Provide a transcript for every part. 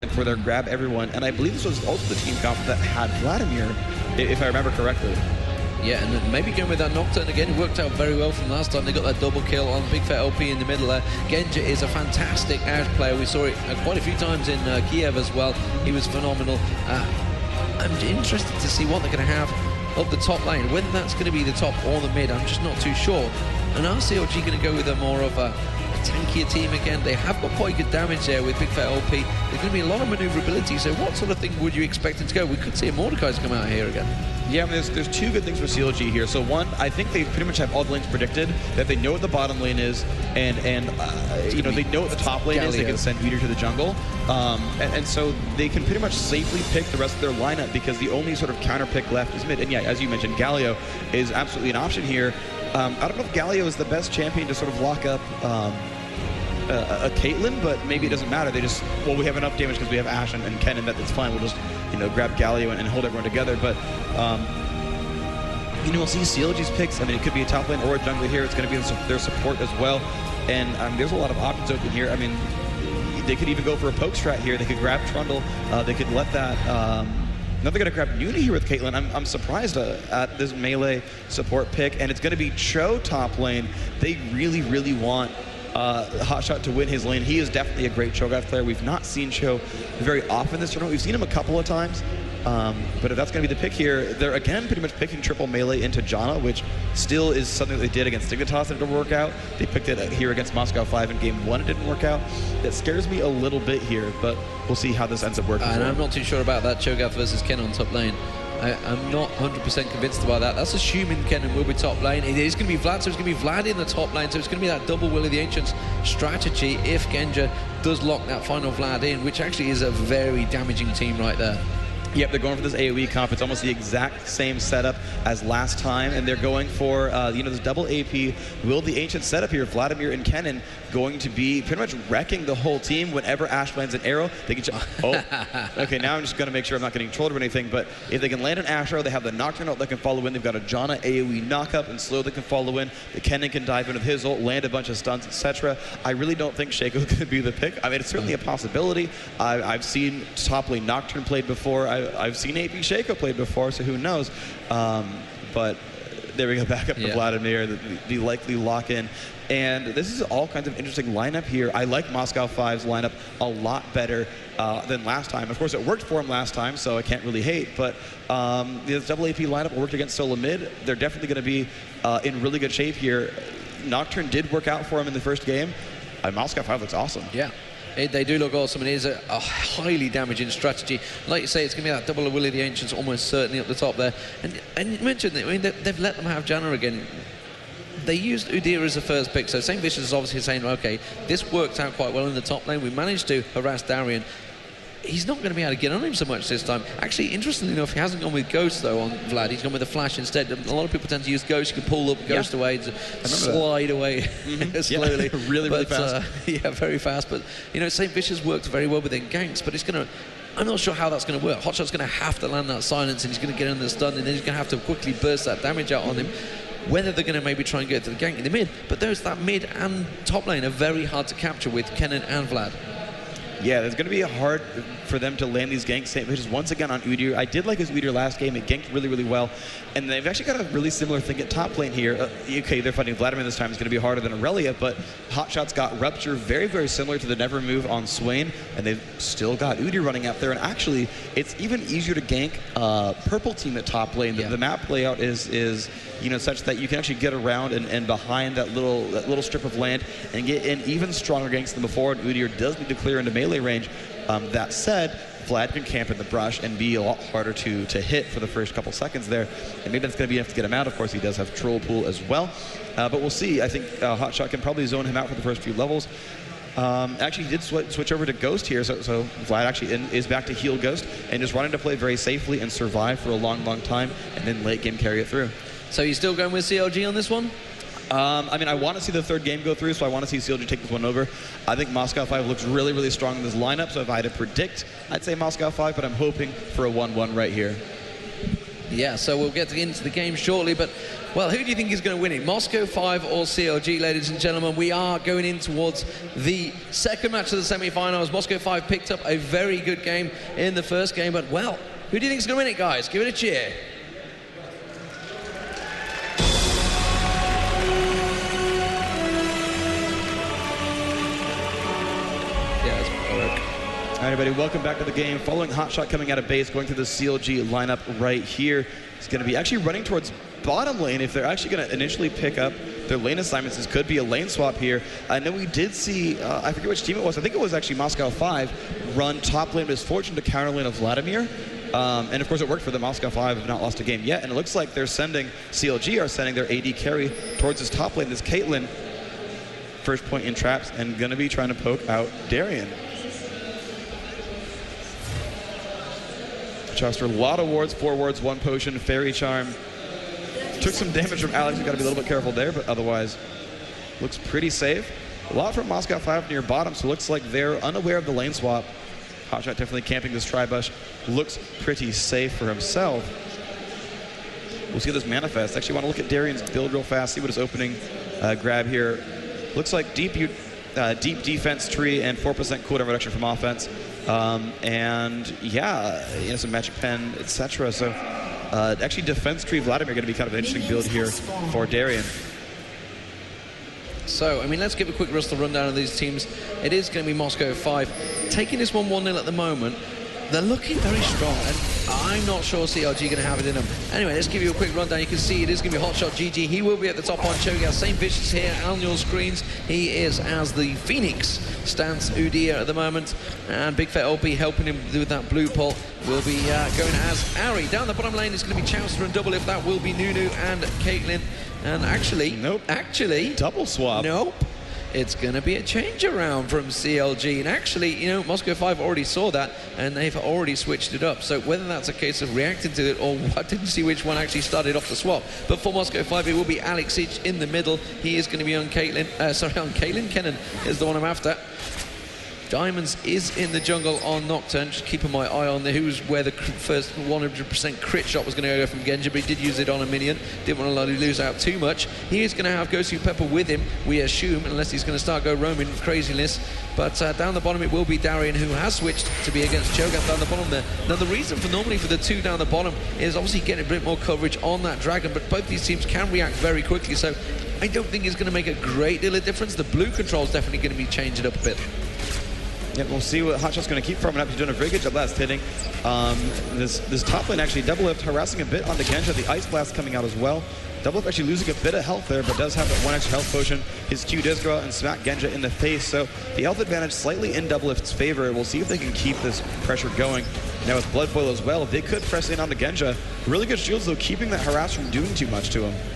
for their grab everyone, and I believe this was also the team comp that had Vladimir, if I remember correctly. Yeah, and then maybe going with that Nocturne again, it worked out very well from last time. They got that double kill on Big Fat LP in the middle there. Genja is a fantastic Ashe player. We saw it quite a few times in Kiev as well. He was phenomenal. I'm interested to see what they're going to have up the top lane. Whether that's going to be the top or the mid, I'm just not too sure. And are CLG going to go with a more of a tankier team again? They have got quite good damage there with Big Fat LP. There's going to be a lot of maneuverability, so what sort of thing would you expect it to go? We could see a Mordekaiser come out here again. Yeah, I mean, there's two good things for CLG here. So one, I think they pretty much have all the lanes predicted, that they know what the bottom lane is, and you know, they know what the top lane is. They can send Meteor to the jungle, and so they can pretty much safely pick the rest of their lineup, because the only sort of counter pick left is mid. And yeah, as you mentioned, Galio is absolutely an option here. I don't know if Galio is the best champion to sort of lock up a Caitlyn, but maybe it doesn't matter. They just, well, we have enough damage because we have Ashe and Kennen, that's fine. We'll just, you know, grab Galio and hold everyone together. But you know, we'll see CLG's picks. I mean, it could be a top lane or a jungler here. It's going to be their support as well. And there's a lot of options open here. I mean, they could even go for a poke strat here. They could grab Trundle. They could let that. Now they're going to grab Nuni here with Caitlyn. I'm surprised at this melee support pick, and it's going to be Cho top lane. They really, really want Hotshot to win his lane. He is definitely a great Cho'Gath player. We've not seen Cho very often this tournament. We've seen him a couple of times, but if that's going to be the pick here, they're again pretty much picking triple melee into Janna, which still is something that they did against Dignitas that didn't work out. They picked it here against Moscow 5 in game 1. It didn't work out. That scares me a little bit here, but we'll see how this ends up working. And I'm not too sure about that Cho'Gath versus Ken on top lane. I'm not 100% convinced about that. That's assuming Kennen will be top lane. It is going to be Vlad, so it's going to be Vlad in the top lane. So it's going to be that double Will of the Ancients strategy if Genja does lock that final Vlad in, which actually is a very damaging team right there. Yep, they're going for this AoE comp. It's almost the exact same setup as last time, and they're going for, you know, this double AP Will the Ancient setup here. Vladimir and Kennen going to be pretty much wrecking the whole team. Whenever Ashe lands an arrow, they can okay, now I'm just going to make sure I'm not getting trolled or anything, but if they can land an Ashe arrow, they have the Nocturne ult that can follow in. They've got a Janna AoE knockup and slow that can follow in. The Kennen can dive in with his ult, land a bunch of stuns, etc. I really don't think Shaco's going to be the pick. I mean, it's certainly a possibility. I've seen top lane Nocturne played before. I've seen AP Shaco played before, so who knows? But there we go, back up to Vladimir, the likely lock-in. And this is all kinds of interesting lineup here. I like Moscow 5's lineup a lot better than last time. Of course, it worked for him last time, so I can't really hate, but this double AP lineup worked against solo mid. They're definitely going to be in really good shape here. Nocturne did work out for him in the first game. Moscow 5 looks awesome. Yeah. They do look awesome, and it is a highly damaging strategy. Like you say, it's going to be that double of Will of the Ancients almost certainly up the top there. And you mentioned that, I mean, they've let them have Janna again. They used Udyr as the first pick, so St. Vicious is obviously saying, okay, this worked out quite well in the top lane. We managed to harass Darian. He's not going to be able to get on him so much this time. Actually, interestingly enough, he hasn't gone with Ghost, though, on Vlad. He's gone with the Flash instead. A lot of people tend to use Ghost. You can pull up Ghost away, slide away slowly. really fast. Yeah, very fast. But, you know, St. Vicious worked very well within ganks, but it's going to... I'm not sure how that's going to work. Hotshot's going to have to land that silence, and he's going to get in the stun, and then he's going to have to quickly burst that damage out on him. Whether they're going to maybe try and get to the gank in the mid, but there's that mid and top lane are very hard to capture with Kennen and Vlad. Yeah, it's going to be hard for them to land these ganks. St. Vicious once again on Udyr. I did like his Udyr last game. It ganked really, really well. And they've actually got a really similar thing at top lane here. Okay, they're fighting Vladimir this time. It's going to be harder than Aurelia, but Hotshot's got Rupture very, very similar to the Never move on Swain, and they've still got Udyr running out there. And actually, it's even easier to gank Purple team at top lane. The map layout is you know, such that you can actually get around and behind that little strip of land and get in even stronger ganks than before. And Udyr does need to clear into melee range. That said, Vlad can camp in the brush and be a lot harder to hit for the first couple seconds there. And maybe that's going to be enough to get him out. Of course, he does have Troll Pool as well. But we'll see. I think Hotshot can probably zone him out for the first few levels. Actually, he did switch over to Ghost here, so Vlad actually is back to heal Ghost and just wanting to play very safely and survive for a long, long time, and then late game carry it through. So you're still going with CLG on this one? I mean, I want to see the third game go through, so I want to see CLG take this one over. I think Moscow 5 looks really, really strong in this lineup, so if I had to predict, I'd say Moscow 5, but I'm hoping for a 1-1 right here. Yeah, so we'll get into the game shortly, but, well, who do you think is going to win it? Moscow 5 or CLG, ladies and gentlemen? We are going in towards the second match of the semi-finals. Moscow 5 picked up a very good game in the first game, but, well, who do you think is going to win it, guys? Give it a cheer. All right, everybody, welcome back to the game. Following Hotshot coming out of base, going through the CLG lineup right here. It's going to be actually running towards bottom lane. If they're actually going to initially pick up their lane assignments, this could be a lane swap here. I know we did see, I forget which team it was. I think it was actually Moscow 5 run top lane Misfortune to counter lane of Vladimir. And of course it worked for them. Moscow 5 have not lost a game yet. And it looks like they're sending, CLG are sending their AD carry towards this top lane, this Caitlyn. First point in traps and going to be trying to poke out Darian. Chester, a lot of wards, 4 wards, 1 potion, Fairy Charm. Took some damage from Alex, you got to be a little bit careful there, but otherwise looks pretty safe. A lot from Moscow 5 near bottom, so looks like they're unaware of the lane swap. Hotshot definitely camping this Tribush. Looks pretty safe for himself. We'll see this manifest. Actually want to look at Darian's build real fast, see what his opening grab here. Looks like deep defense tree and 4% cooldown reduction from offense. And yeah, some magic pen, etc. So actually defense tree Vladimir going to be kind of an interesting build here for Darian. So, I mean, let's give a quick rundown of these teams. It is going to be Moscow 5 taking this one 1-0 at the moment. They're looking very strong, and I'm not sure CLG are going to have it in them. Anyway, let's give you a quick rundown. You can see it is going to be Hotshot GG. He will be at the top on Cho'Gath. Same Vicious here on your screens. He is as the Phoenix stance Udyr at the moment. And Big Fat OP helping him with that blue pull will be going as Ari. Down the bottom lane is going to be Chowster and Double If. That will be Nunu and Caitlyn. And actually... Nope. Actually... Double swap. Nope. It's going to be a change around from CLG. And actually, Moscow 5 already saw that, and they've already switched it up. So whether that's a case of reacting to it or I didn't see which one actually started off the swap. But for Moscow 5, it will be Alex Ich in the middle. He is going to be on Caitlyn. On Caitlyn. Kennen is the one I'm after. Diamonds is in the jungle on Nocturne. Just keeping my eye on where the first 100% crit shot was going to go from Genji, but he did use it on a minion. Didn't want to lose out too much. He is going to have Gosu Pepper with him, we assume, unless he's going to start roaming craziness. But down the bottom it will be Darian, who has switched to be against Cho'Gath down the bottom there. Now the reason for normally for the 2 down the bottom is obviously getting a bit more coverage on that dragon, but both these teams can react very quickly, so I don't think it's going to make a great deal of difference. The blue control is definitely going to be changing up a bit. Yeah, we'll see what Hotshot's going to keep farming up. He's doing a very good job last hitting. This top lane actually, Double Lift harassing a bit on the Genja. The Ice Blast coming out as well. Double Lift actually losing a bit of health there, but does have that 1 extra health potion. His Q does go out and smack Genja in the face, so the health advantage slightly in Double Lift's favor. We'll see if they can keep this pressure going. Now with Blood Boil as well, they could press in on the Genja. Really good shields though, keeping that harass from doing too much to him.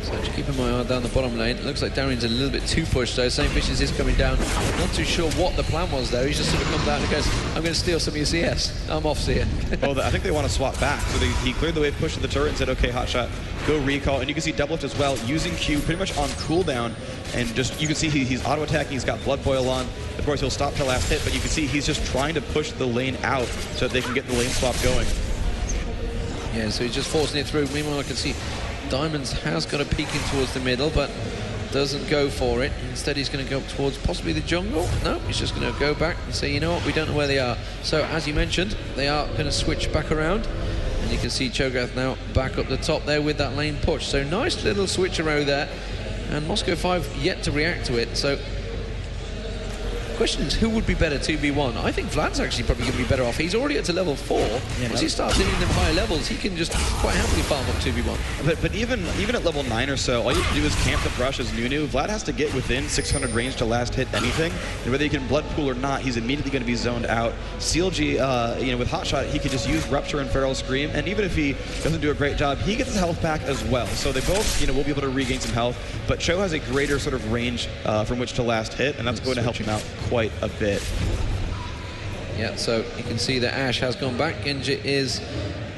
So just keeping my eye down the bottom lane. It looks like Darian's a little bit too pushed though. St. Vicious is coming down. Not too sure what the plan was there. He's just sort of come down and goes, I'm going to steal some of your CS. I'm off CS. Oh, I think they want to swap back. So he cleared the wave, pushed to the turret and said, okay, Hotshot, go recall. And you can see Double Lift as well, using Q pretty much on cooldown. And just, you can see he's auto-attacking, he's got Blood Boil on. Of course, he'll stop till last hit, but you can see he's just trying to push the lane out so that they can get the lane swap going. Yeah, so he's just forcing it through. Meanwhile, I can see Diamonds has got a peek in towards the middle, but doesn't go for it. Instead, he's going to go towards possibly the jungle. No, he's just going to go back and say, you know what, we don't know where they are. So, as you mentioned, they are going to switch back around. And you can see Cho'Gath now back up the top there with that lane push. So, nice little switcheroo there. And Moscow 5 yet to react to it. So, question is, who would be better 2v1? I think Vlad's actually probably going to be better off. He's already up to level 4. Yeah, once he starts hitting them higher levels, he can just quite happily farm up 2v1. But even at level 9 or so, all you have to do is camp the brush as Nunu. Vlad has to get within 600 range to last hit anything. And whether you can blood pool or not, he's immediately going to be zoned out. CLG, with Hotshot, he could just use Rupture and Feral Scream. And even if he doesn't do a great job, he gets his health back as well. So they both, will be able to regain some health. But Cho has a greater sort of range from which to last hit, and that's going to help him out quite a bit. Yeah, so you can see that Ash has gone back. Genji is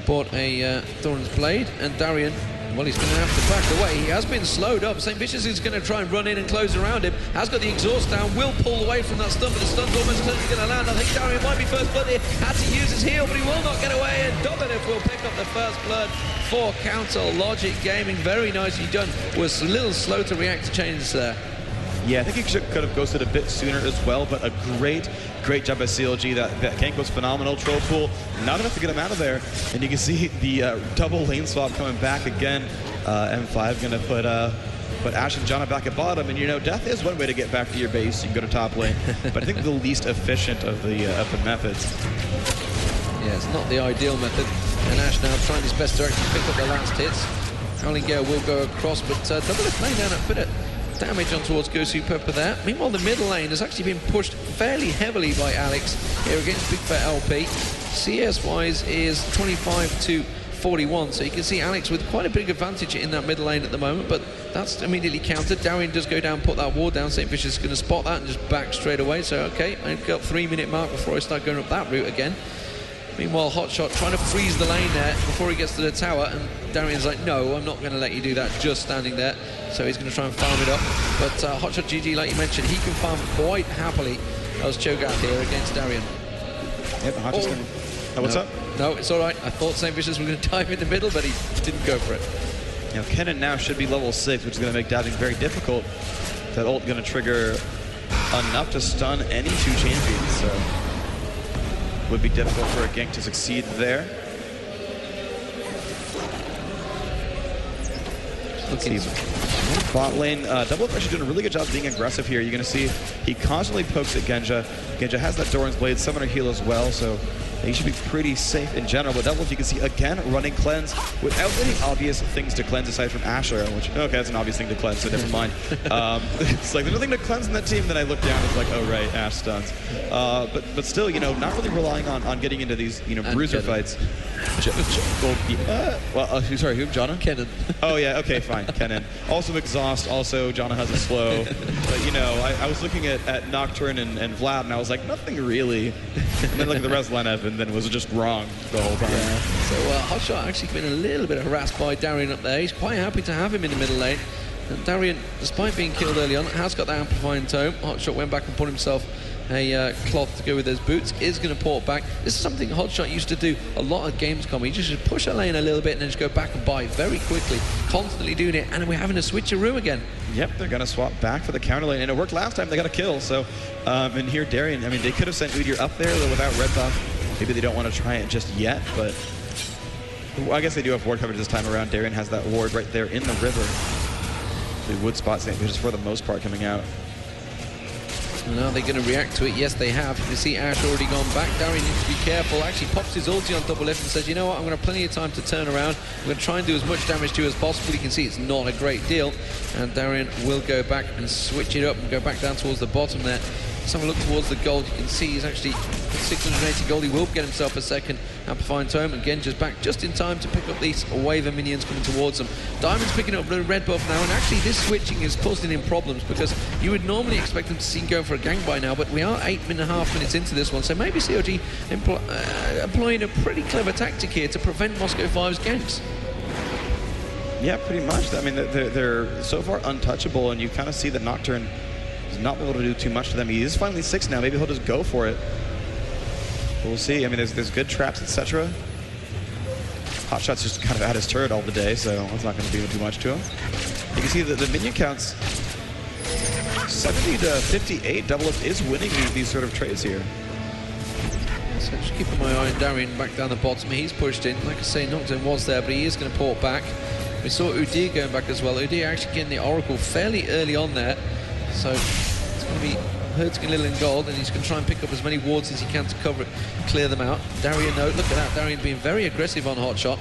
bought a Thorin's Blade, and Darian Well, he's going to have to back away. He has been slowed up. St. Vicious is going to try and run in and close around him. Has got the exhaust down. Will pull away from that stun, but the stun's almost certainly going to land. I think Darian might be first blood here. Had to use his heel, but he will not get away. And Dominif will pick up the first blood for Counter Logic Gaming. Very nicely done. Was a little slow to react to changes there. Yeah, I think he could have ghosted a bit sooner as well, but a great job by CLG. That gank was phenomenal. Troll pool, not enough to get him out of there. And you can see the double lane swap coming back again. M5 going to put Ash and Janna back at bottom. And, you know, death is one way to get back to your base. You can go to top lane. But I think the least efficient of the methods. Yeah, it's not the ideal method. And Ash now trying his best to actually pick up the last hits. Howling Gale will go across, but double is laying down a bit of damage on towards Gosu Pepper there. Meanwhile, the middle lane has actually been pushed fairly heavily by Alex here against Big Fat LP. CS-wise is 25 to 41, so you can see Alex with quite a big advantage in that middle lane at the moment, but that's immediately countered. Darian does go down, put that ward down. St. Vicious is going to spot that and just back straight away. So, okay, I've got 3-minute mark before I start going up that route again. Meanwhile, Hotshot trying to freeze the lane there before he gets to the tower, and Darian's like, no, I'm not going to let you do that, just standing there. So he's going to try and farm it up. But Hotshot GG, like you mentioned, he can farm quite happily as Cho'Gath here against Darian. Yep, Hotshot's going to... Oh, what's up? No, it's all right. I thought St. Vicious were going to dive in the middle, but he didn't go for it. You know, Kennen now should be level 6, which is going to make diving very difficult. That ult going to trigger enough to stun any two champions, so... would be difficult for a gank to succeed there. Bot lane, Double actually doing a really good job of being aggressive here. You're going to see he constantly pokes at Genja. Genja has that Doran's Blade Summoner heal as well, so he should be pretty safe in general. But Double, you can see again running cleanse without any obvious things to cleanse aside from Asher, which, okay, that's an obvious thing to cleanse, so never mind. It's like there's nothing to cleanse in that team. Then I look down, it's like, oh right, Ash stuns. But still, you know, not really relying on getting into these, you know, bruiser fights. Sorry, who? Janna? Kennen. Oh yeah, okay, fine, Kennen. Also exhaust, also Janna has a slow. But you know, I was looking at Nocturne and Vlad, and I was like, nothing really. And then look at the rest lineup, and then it was just wrong the whole time. Yeah. So Hotshot actually been a little bit harassed by Darian up there. He's quite happy to have him in the middle lane. And Darian, despite being killed early on, has got that amplifying tome. Hotshot went back and put himself a cloth to go with his boots, is going to port back. This is something Hotshot used to do a lot of Gamescom. He just push a lane a little bit and then just go back and buy very quickly, constantly doing it, and we're having a switcheroo again. Yep, they're going to swap back for the counter lane, and it worked last time. They got a kill, so and here Darian, I mean, they could have sent Udyr up there without red buff. Maybe they don't want to try it just yet, but well, I guess they do have ward coverage this time around. Darian has that ward right there in the river. They would spot St. Vicious for the most part coming out. Now they're going to react to it. Yes, they have. You can see Ash already gone back. Darian needs to be careful. Actually pops his ulti on Double Lift and says, you know what, I'm going to have plenty of time to turn around. I'm going to try and do as much damage to you as possible. You can see it's not a great deal. And Darian will go back and switch it up and go back down towards the bottom there. Let's have a look towards the gold. You can see he's actually 680 gold. He will get himself a second amplifying tome. Again, just back just in time to pick up these wave of minions coming towards him. Diamond's picking up the red buff now, and actually this switching is causing him problems because you would normally expect him to see him going for a gank by now, but we are 8.5 minutes into this one, so maybe CLG employing a pretty clever tactic here to prevent Moscow 5's ganks. Yeah, pretty much. I mean, they're so far untouchable, and you kind of see that Nocturne is not able to do too much to them. He is finally 6 now. Maybe he'll just go for it. But we'll see. I mean, there's good traps, etc. Hotshot's just kind of at his turret all the day, so it's not going to do too much to him. You can see that the minion counts 70 to 58. Double Up is winning these sort of trades here. So just keeping my eye on Darian back down the bottom. He's pushed in. Like I say, Nocturne was there, but he is going to port back. We saw Udyr going back as well. Udyr actually getting the Oracle fairly early on there. So it's going to be hurting a little in gold, and he's going to try and pick up as many wards as he can to cover it, clear them out. Darian, no, look at that. Darian being very aggressive on Hotshot,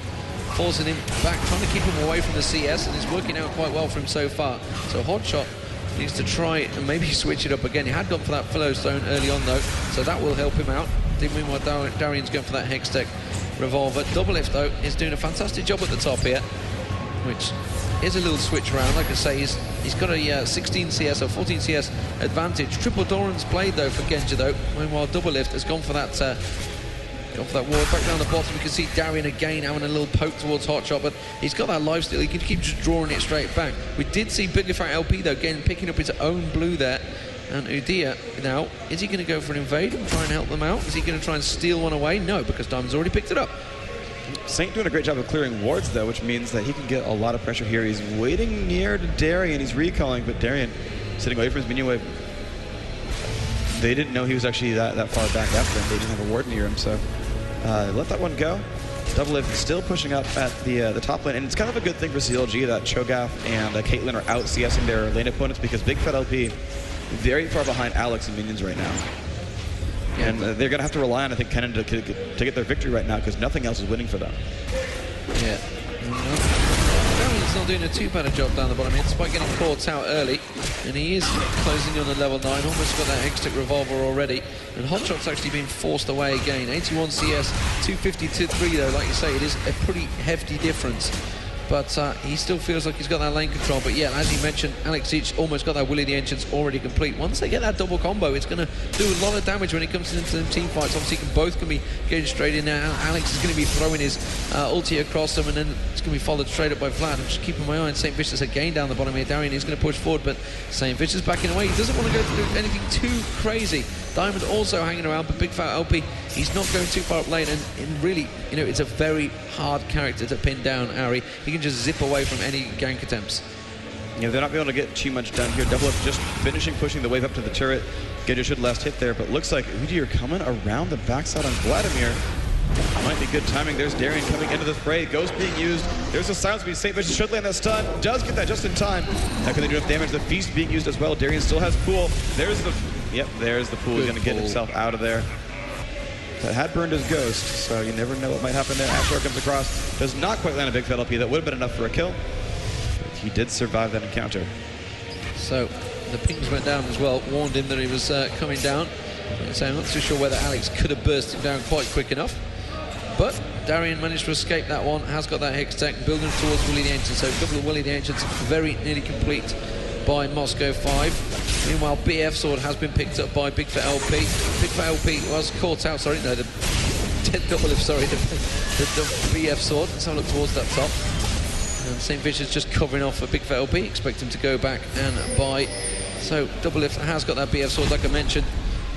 forcing him back, trying to keep him away from the CS, and it's working out quite well for him so far. So Hotshot needs to try and maybe switch it up again. He had gone for that Flowstone early on though, so that will help him out. Meanwhile, Darian's going for that Hextech Revolver. Double Lift though is doing a fantastic job at the top here, which is a little switch around. Like I say, he's got a 16 CS or 14 CS advantage. Triple Doran's Blade though for Genja though. Meanwhile, Double Lift has gone for that Go for that ward, back down the bottom. You can see Darian again having a little poke towards Hotshot, but he's got that lifesteal. He can keep just drawing it straight back. We did see Big Fat LP, though, again, picking up his own blue there. And Udia, now, is he going to go for an invade and try and help them out? Is he going to try and steal one away? No, because Diamond's already picked it up. Saint doing a great job of clearing wards, though, which means that he can get a lot of pressure here. He's waiting near to Darian. He's recalling, but Darian sitting away from his minion wave. They didn't know he was actually that far back after him. They didn't have a ward near him, so let that one go. Doublelift still pushing up at the top lane, and it's kind of a good thing for CLG that Cho'Gath and Caitlyn are out CSing their lane opponents, because Big Fat LP very far behind Alex and minions right now. Yeah. And they're going to have to rely on, I think, Kennen to get their victory right now, because nothing else is winning for them. Yeah. Darian's not doing a too bad a job down the bottom here, despite getting caught out early. And he is closing on the level 9, almost got that Hextech revolver already. And Hotshot's actually been forced away again. 81 CS, 250 to 3 though, like you say, it is a pretty hefty difference. But he still feels like he's got that lane control. But yeah, as you mentioned, Alex each almost got that Willie the Ancients already complete. Once they get that double combo, it's going to do a lot of damage when it comes into them team fights. Obviously, both can be going straight in there. Alex is going to be throwing his ulti across them, and then it's going to be followed straight up by Vlad. I'm just keeping my eye on St. Vicious again down the bottom here. Darian is going to push forward, but St. Vicious backing away. He doesn't want to go through anything too crazy. Diamond also hanging around, but Big Fat LP, he's not going too far up lane, and really, you know, it's a very hard character to pin down, Ari. He can just zip away from any gank attempts. Yeah, they're not able to get too much done here. Doublelift just finishing pushing the wave up to the turret. Genja should last hit there, but looks like Udyr coming around the backside on Vladimir. Might be good timing. There's Darian coming into the fray. Ghost being used. There's a silence being St. Vicious should land that stun. Does get that just in time. Now can they do enough damage? The feast being used as well. Darian still has pool. There's the pool. He's going to get himself out of there. That had burned his ghost, so you never know what might happen there. Ashlar comes across. Does not quite land a Big Fat LP. That would have been enough for a kill. But he did survive that encounter. So the pings went down as well. Warned him that he was coming down. So I'm not too sure whether Alex could have burst him down quite quick enough. But Darian managed to escape that one, has got that Hextech, building towards Willie the Ancient. So a couple of Willie the Ancients very nearly complete by Moscow 5. Meanwhile, BF Sword has been picked up by Big Fat LP. Big Fat LP was caught out, sorry, no, the Doublelift, sorry, the BF Sword. Let's have a look towards that top. And St. Vicious just covering off for Big Fat LP. Expect him to go back and buy. So Doublelift has got that BF Sword, like I mentioned.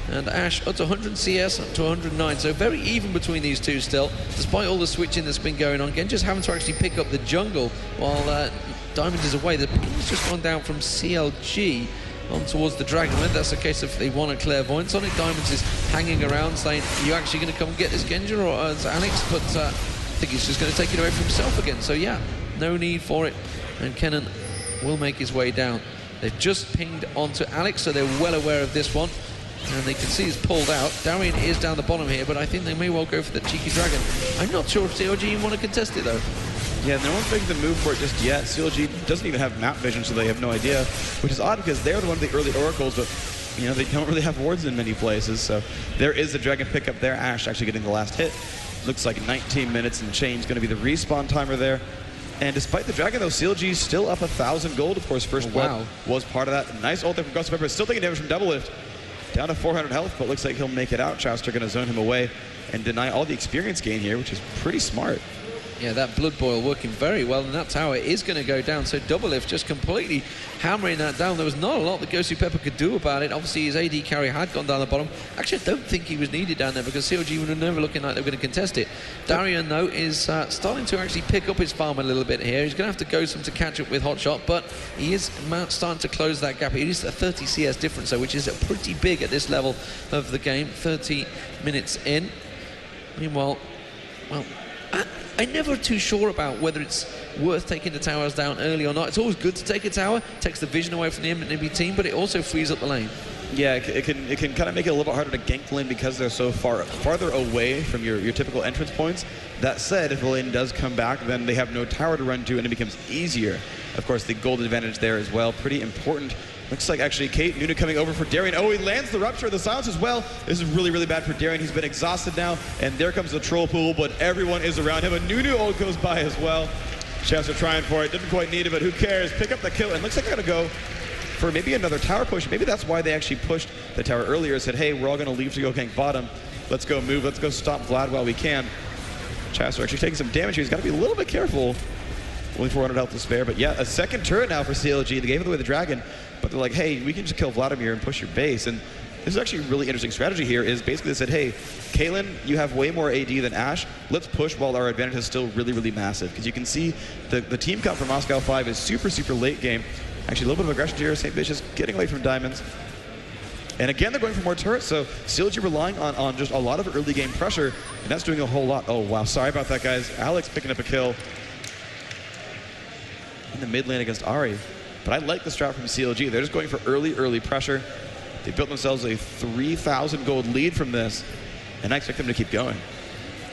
And Ash up to 100 CS, up to 109, so very even between these two still, despite all the switching that's been going on. Again, just having to actually pick up the jungle while Diamond is away. The ping's just gone down from CLG on towards the Dragon. Whether that's a case of they want a clairvoyance on it. Diamonds is hanging around saying, are you actually going to come and get this Genja or Alex? But I think he's just going to take it away from himself again. So yeah, no need for it. And Kennen will make his way down. They've just pinged onto Alex, so they're well aware of this one. And they can see he's pulled out. Darian is down the bottom here, but I think they may well go for the cheeky dragon. I'm not sure if CLG even want to contest it though. Yeah, no one's making the move for it just yet. CLG doesn't even have map vision, so they have no idea, which is odd because they're one of the early oracles, but you know, they don't really have wards in many places. So there is the dragon pickup there. Ash actually getting the last hit. Looks like 19 minutes and change going to be the respawn timer there. And despite the dragon, though, CLG is still up 1,000 gold. Of course, first blood was part of that. Nice ult there from Ghost Pepper. Still taking damage from Doublelift. Down to 400 health, but looks like he'll make it out. Chowster going to zone him away and deny all the experience gain here, which is pretty smart. Yeah, that Blood Boil working very well, and that tower is going to go down. So Doublelift just completely hammering that down. There was not a lot that Ghosty Pepper could do about it. Obviously, his AD carry had gone down the bottom. Actually, I don't think he was needed down there because CLG were never looking like they were going to contest it. Darian, though, is starting to actually pick up his farm a little bit here. He's going to have to go some to catch up with Hotshot, but he is starting to close that gap. It is a 30 CS difference, though, which is pretty big at this level of the game. 30 minutes in. Meanwhile, well, I'm never too sure about whether it's worth taking the towers down early or not. It's always good to take a tower, takes the vision away from the enemy team, but it also frees up the lane. Yeah, it can kind of make it a little bit harder to gank the lane because they're so farther away from your typical entrance points. That said, if the lane does come back, then they have no tower to run to, and it becomes easier. Of course, the gold advantage there as well, pretty important. Looks like actually Kate Nuna coming over for Darian. Oh, he lands the Rupture of the Silence as well. This is really, really bad for Darian. He's been exhausted now, and there comes the troll pool, but everyone is around him. A Nunu ult goes by as well. Chefs are trying for it. Didn't quite need it, but who cares? Pick up the kill, and looks like they're going to go for maybe another tower push. Maybe that's why they actually pushed the tower earlier, said, hey, we're all going to leave to go gank bottom. let's go move, let's go stop Vlad while we can. Chasser actually taking some damage here. He's got to be a little bit careful. Only 400 health to spare, but yeah, a second turret now for CLG. They gave away the dragon, but they're like, hey, we can just kill Vladimir and push your base. And this is actually a really interesting strategy here, is basically they said, hey, Caitlyn, you have way more AD than Ashe. Let's push while our advantage is still really, really massive. Because you can see the team count for Moscow 5 is super, super late game. Actually, a little bit of aggression here. St. Vicious getting away from diamonds. And again, they're going for more turrets, so CLG relying on just a lot of early game pressure, and that's doing a whole lot. Oh, wow, sorry about that, guys. Alex picking up a kill in the mid lane against Ahri. But I like the strat from CLG. They're just going for early pressure. They built themselves a 3,000 gold lead from this, and I expect them to keep going.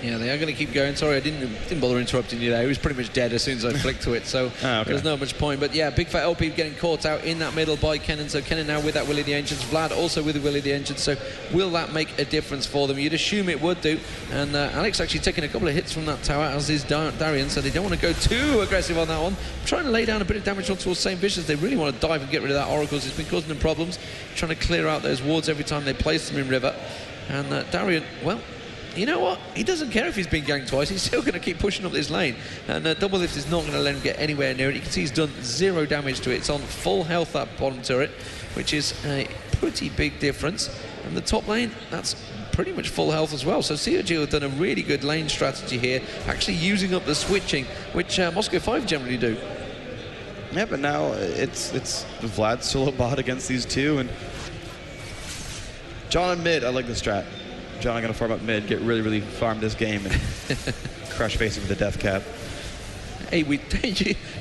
Yeah, they are going to keep going. Sorry, I didn't bother interrupting you there. He was pretty much dead as soon as I flicked to it, so okay. There's not much point. But yeah, Big Fat LP getting caught out in that middle by Kennen. So Kennen now with that Willie the Ancients. Vlad also with the Willie the Ancients. So will that make a difference for them? You'd assume it would do. And Alex actually taking a couple of hits from that tower, as is Darian, so they don't want to go too aggressive on that one. Trying to lay down a bit of damage on towards St. Vicious. They really want to dive and get rid of that Oracles. It's been causing them problems. Trying to clear out those wards every time they place them in River. And Darian, well, you know what? He doesn't care if he's been ganked twice. He's still going to keep pushing up this lane. And Double Lift is not going to let him get anywhere near it. You can see he's done 0 damage to it. It's on full health, that bottom turret, which is a pretty big difference. And the top lane, that's pretty much full health as well. So CLG have done a really good lane strategy here, actually using up the switching, which Moscow 5 generally do. Yeah, but now it's Vlad solo bot against these two. And John in mid, I like the strat. John, I'm going to farm up mid, get really farm this game, and crush face with the death cap. Hey,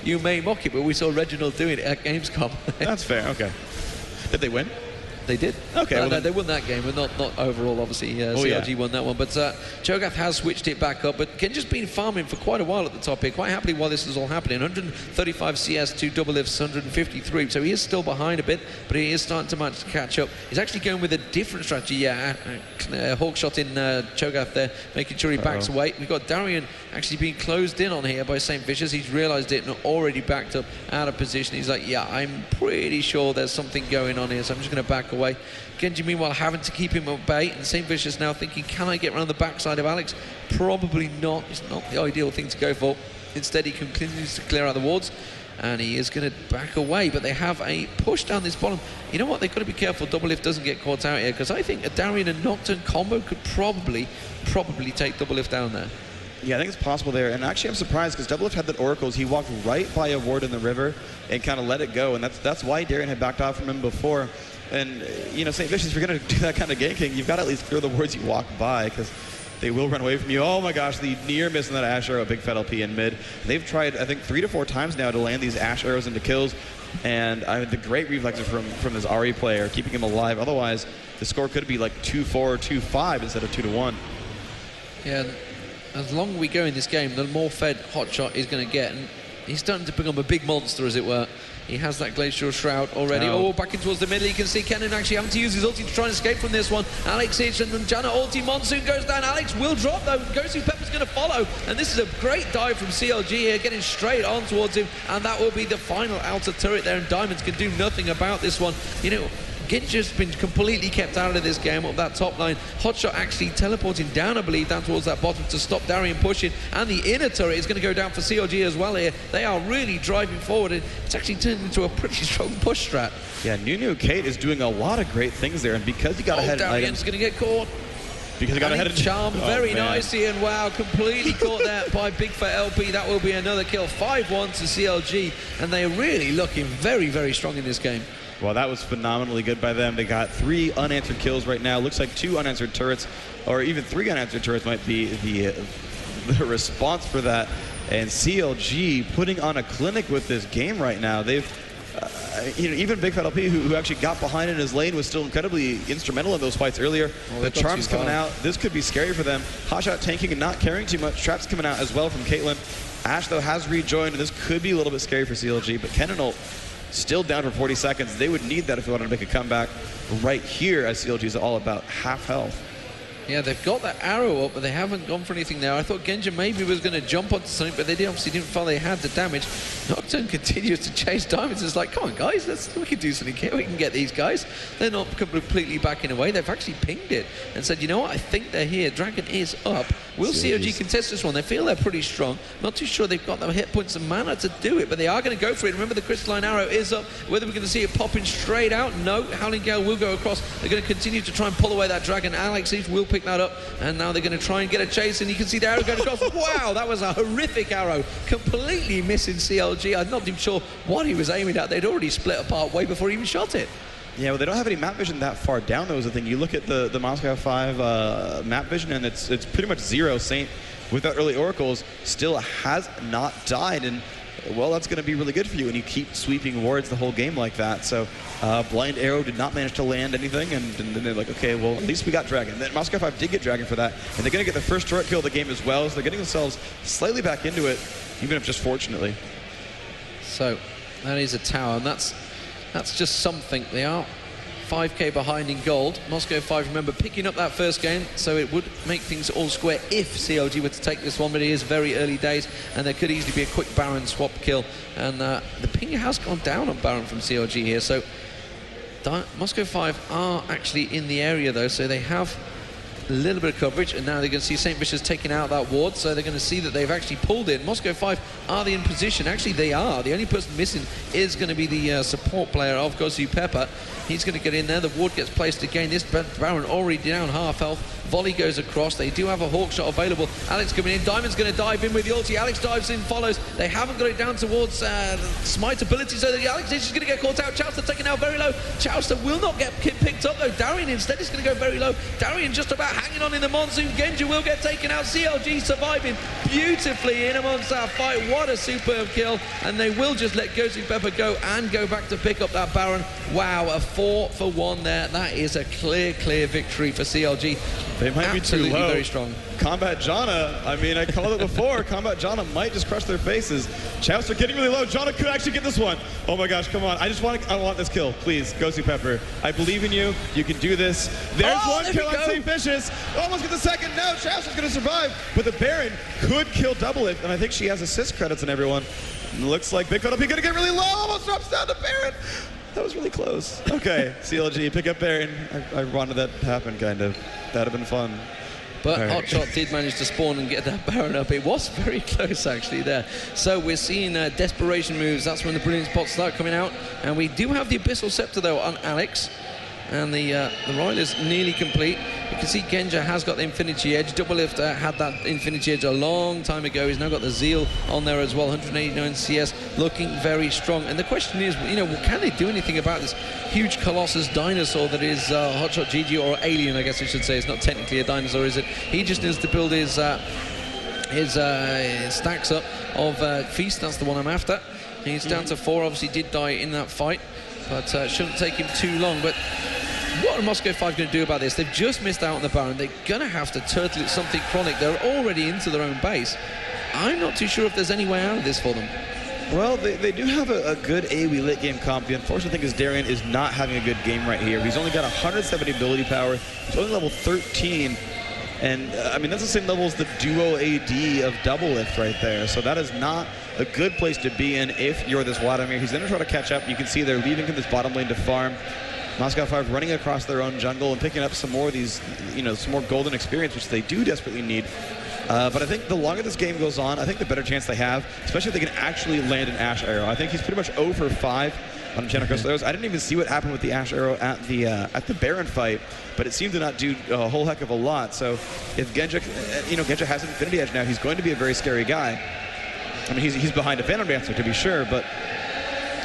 you may mock it, but we saw Reginald doing it at Gamescom. That's fair, okay. Did they win? They did. Okay. Well, no, they won that game, but not overall, obviously. CLG won that one. But Cho'Gath has switched it back up. But Genji's been farming for quite a while at the top here, quite happily while this is all happening. 135 CS to Double Lift's 153. So he is still behind a bit, but he is starting to manage to catch up. He's actually going with a different strategy. Yeah, Hawk shot in Cho'Gath there, making sure he backs away. We've got Darian actually being closed in on here by St. Vicious. He's realised it and already backed up out of position. He's like, yeah, I'm pretty sure there's something going on here, so I'm just going to back away. Genji meanwhile having to keep him at bay, and St. Vicious now thinking, can I get around the backside of Alex? Probably not. It's not the ideal thing to go for. Instead he continues to clear out the wards, and he is going to back away, but they have a push down this bottom. You know what, they've got to be careful Double Lift doesn't get caught out here, because I think a Darian and Nocturne combo could probably take Double Lift down there. Yeah, I think it's possible there. And actually, I'm surprised because Double Lift had that Oracles. He walked right by a ward in the river and kind of let it go. And that's why Darian had backed off from him before. And, you know, St. Vicious, if you're going to do that kind of ganking, you've got to at least clear the wards you walk by, because they will run away from you. Oh my gosh, the near miss on that Ashe arrow, Big Fat LP in mid. They've tried, I think, 3 to 4 times now to land these Ashe arrows into kills. And the great reflexes from this Ahri player, keeping him alive. Otherwise, the score could be like 2-4 or 2-5 instead of 2-1. Yeah. As long as we go in this game, the more fed Hotshot is going to get, and he's starting to become a big monster, as it were. He has that Glacial Shroud already. Oh, back in towards the middle. You can see Kennen actually having to use his ulti to try and escape from this one. Alex Itch and then Janna ulti. Monsoon goes down. Alex will drop, though. Gosu Pepper's going to follow. And this is a great dive from CLG here, getting straight on towards him. And that will be the final outer turret there. And Diamonds can do nothing about this one. You know, Genji's been completely kept out of this game up that top line. Hotshot actually teleporting down, I believe, down towards that bottom to stop Darian pushing. And the inner turret is going to go down for CLG as well here. They are really driving forward. It's actually turned into a pretty strong push strat. Yeah, Nunu Kate is doing a lot of great things there. And because he got ahead of Darian's going to get caught. Because he got ahead of charmed very nicely, and wow, completely caught there by Big Fat LP. That will be another kill. 5-1 to CLG. And they are really looking very strong in this game. Well, that was phenomenally good by them. They got 3 unanswered kills right now. Looks like 2 unanswered turrets, or even 3 unanswered turrets might be the response for that. And CLG putting on a clinic with this game right now. They've, you know, even Big Fat LP, who actually got behind in his lane, was still incredibly instrumental in those fights earlier. The charms coming out. This could be scary for them. Hotshot tanking and not caring too much. Traps coming out as well from Caitlyn. Ashe, though, has rejoined, and this could be a little bit scary for CLG, but Kennen ult still down for 40 seconds. They would need that if they wanted to make a comeback right here, as CLG is all about half health. Yeah, they've got that arrow up, but they haven't gone for anything there. I thought Genja maybe was going to jump onto something, but they obviously didn't feel they had the damage. Nocturne continues to chase Diamonds. It's like, come on, guys, we can do something here. We can get these guys. They're not completely backing away. They've actually pinged it and said, you know what, I think they're here. Dragon is up. Will CLG contest this one? They feel they're pretty strong. Not too sure they've got the hit points and mana to do it, but they are going to go for it. Remember, the crystalline arrow is up. Whether we're going to see it popping straight out, no. Howling Gale will go across. They're going to continue to try and pull away that Dragon. Alex will pick that up, and now they're going to try and get a chase, and you can see the arrow going across. Wow, that was a horrific arrow. Completely missing CLG. I'm not even sure what he was aiming at. They'd already split apart way before he even shot it. Yeah, well, they don't have any map vision that far down, though, is the thing. You look at the Moscow 5 map vision, and it's pretty much zero. Saint, without early oracles, still has not died, and, well, that's going to be really good for you when you keep sweeping wards the whole game like that. So Blind Arrow did not manage to land anything, and then they're like, okay, well, at least we got Dragon. Then Moscow 5 did get Dragon for that, and they're going to get the first turret kill of the game as well, so they're getting themselves slightly back into it, even if just fortunately. So that is a tower, and that's just something. They are 5k behind in gold. Moscow 5, remember, picking up that first game, so it would make things all square if CLG were to take this one, but it is very early days, and there could easily be a quick Baron swap kill, and the ping has gone down on Baron from CLG here, so Moscow 5 are actually in the area, though, so they have a little bit of coverage, and now they're going to see St. Vicious taking out that ward, so they're going to see that they've actually pulled in. Moscow 5 are in position. Actually, they are. The only person missing is going to be the support player of Gosu Pepper. He's going to get in there. The ward gets placed again. This Baron already down half health. Volley goes across. They do have a Hawk shot available. Alex coming in. Diamond's going to dive in with the ulti. Alex dives in, follows. They haven't got it down towards Smite ability, so that Alex is just going to get caught out. Chowster taken out very low. Chowster will not get picked up, though. Darian instead is going to go very low. Darian just about hanging on in the monsoon. Genja will get taken out. CLG surviving beautifully in amongst that fight. What a superb kill. And they will just let Gosu Pepper go and go back to pick up that Baron. Wow, a 4-for-1 there. That is a clear victory for CLG. They might Absolutely be too low. Very strong. Combat Janna, I mean, I called it before. Combat Janna might just crush their faces. Chowster getting really low. Janna could actually get this one. Oh my gosh, come on. I want this kill. Please, Gosu Pepper. I believe in you. You can do this. There's one kill on St. Vicious. Almost get the second. No, Chowster's going to survive. But the Baron could kill double it. And I think she has assist credits on everyone. Looks like Big Fat LP going to get really low. Almost drops down to Baron. That was really close. Okay, CLG, pick up Baron. I wanted that to happen, kind of. That'd have been fun. But Hotshot did manage to spawn and get that Baron up. It was very close, actually, there. So we're seeing desperation moves. That's when the brilliant spots start coming out. And we do have the Abyssal Scepter, though, on Alex. And the Royal is nearly complete. You can see Genja has got the Infinity Edge. Doublelift had that Infinity Edge a long time ago. He's now got the Zeal on there as well. 189 CS, looking very strong. And the question is, you know, can they do anything about this huge Colossus dinosaur that is Hotshot GG, or Alien, I guess I should say. It's not technically a dinosaur, is it? He just needs to build his stacks up of Feast. That's the one I'm after. He's down to 4. Obviously did die in that fight, but shouldn't take him too long. But what are Moscow 5 going to do about this? They've just missed out on the Baron. They're going to have to turtle it something chronic. They're already into their own base. I'm not too sure if there's any way out of this for them. Well, they do have a good AoE late game comp. The unfortunate thing is Darian is not having a good game right here. He's only got 170 ability power. He's only level 13. And, I mean, that's the same level as the duo AD of Doublelift right there. So that is not a good place to be in if you're this Vladimir. He's going to try to catch up. You can see they're leaving in this bottom lane to farm. Moscow 5 running across their own jungle and picking up some more of these, you know, some more golden experience, which they do desperately need. But I think the longer this game goes on, I think the better chance they have, especially if they can actually land an Ash Arrow. I think he's pretty much 0 for 5 on Channel Cross Arrows. I didn't even see what happened with the Ash Arrow at the Baron fight, but it seemed to not do a whole heck of a lot. So if Genja, you know, Genja has an Infinity Edge now, he's going to be a very scary guy. I mean, he's behind a Phantom Dancer, to be sure, but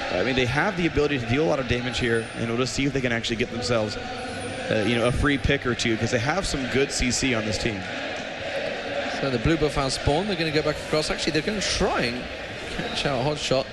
I mean, they have the ability to deal a lot of damage here, and we'll just see if they can actually get themselves, you know, a free pick or two, because they have some good CC on this team. So the blue buff has spawned. They're going to go back across. Actually, they're going to try and catch out Hotshot.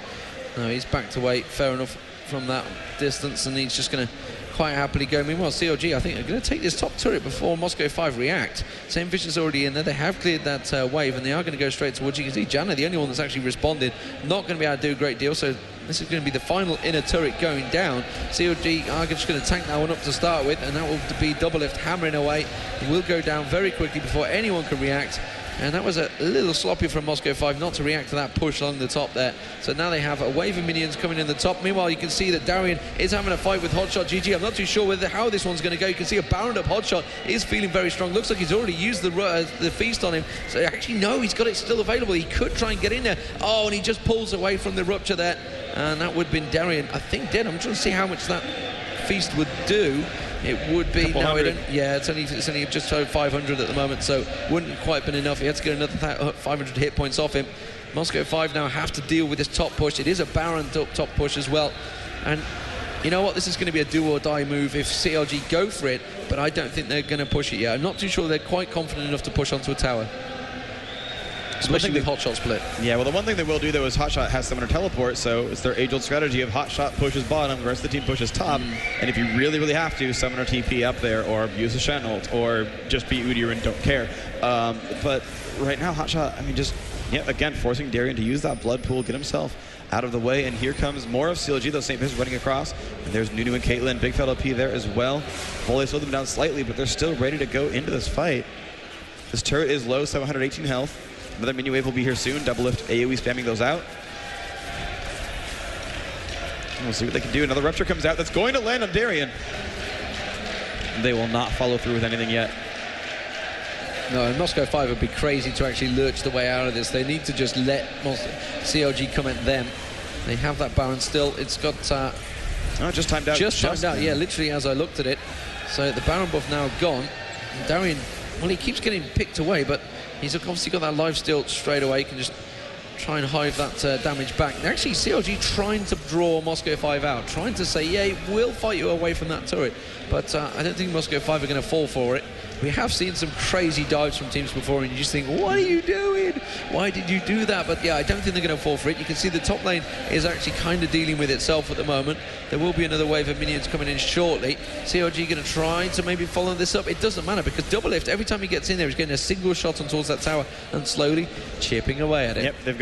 No, he's backed away fair enough from that distance, and he's just going to quite happily go. Meanwhile, CLG, I think, are going to take this top turret before Moscow 5 react. Same Vision's already in there. They have cleared that wave, and they are going to go straight towards. You can see Janna, the only one that's actually responded, not going to be able to do a great deal. So this is going to be the final inner turret going down. CLG are just going to tank that one up to start with, and that will be Doublelift hammering away. It will go down very quickly before anyone can react. And that was a little sloppy from Moscow 5 not to react to that push along the top there. So now they have a wave of minions coming in the top. Meanwhile, you can see that Darian is having a fight with Hotshot GG. I'm not too sure how this one's going to go. You can see a bound up Hotshot is feeling very strong. Looks like he's already used the feast on him. So actually, no, he's got it still available. He could try and get in there. Oh, and he just pulls away from the rupture there. And that would have been Darian, I think, dead. I'm trying to see how much that feast would do. It would be, no, it's only just over 500 at the moment, so wouldn't quite been enough. He had to get another 500 hit points off him. Moscow 5 now have to deal with this top push. It is a Baron top push as well. And you know what? This is going to be a do or die move if CLG go for it, but I don't think they're going to push it yet. I'm not too sure they're quite confident enough to push onto a tower. Especially with Hotshot split. Yeah, well, the one thing they will do, though, is Hotshot has Summoner Teleport, so it's their age-old strategy of Hotshot pushes bottom, the rest of the team pushes top, and if you really, really have to, Summoner TP up there, or use a Shen ult, or just beat Udyr and don't care. But right now, Hotshot, I mean, just, yeah, again, forcing Darian to use that blood pool, get himself out of the way, and here comes more of CLG, those St. Piss running across, and there's Nunu and Caitlyn, Big Fat LP there as well. Volley slowed them down slightly, but they're still ready to go into this fight. This turret is low, 718 health. Another mini wave will be here soon. Doublelift AoE spamming those out. We'll see what they can do. Another rupture comes out that's going to land on Darian. They will not follow through with anything yet. No, and Moscow 5 would be crazy to actually lurch the way out of this. They need to just let CLG come at them. They have that Baron still. It's got... just timed out. Just timed out, yeah, literally as I looked at it. So the Baron buff now gone. And Darian, well, he keeps getting picked away, but he's obviously got that life steal straight away. He can just try and hive that damage back. And actually, CLG trying to draw Moscow 5 out, trying to say, yeah, we'll fight you away from that turret. But I don't think Moscow 5 are going to fall for it. We have seen some crazy dives from teams before, and you just think, what are you doing? Why did you do that? But yeah, I don't think they're going to fall for it. You can see the top lane is actually kind of dealing with itself at the moment. There will be another wave of minions coming in shortly. CLG going to try to maybe follow this up. It doesn't matter, because Doublelift, every time he gets in there, he's getting a single shot on towards that tower and slowly chipping away at it. Yep, they've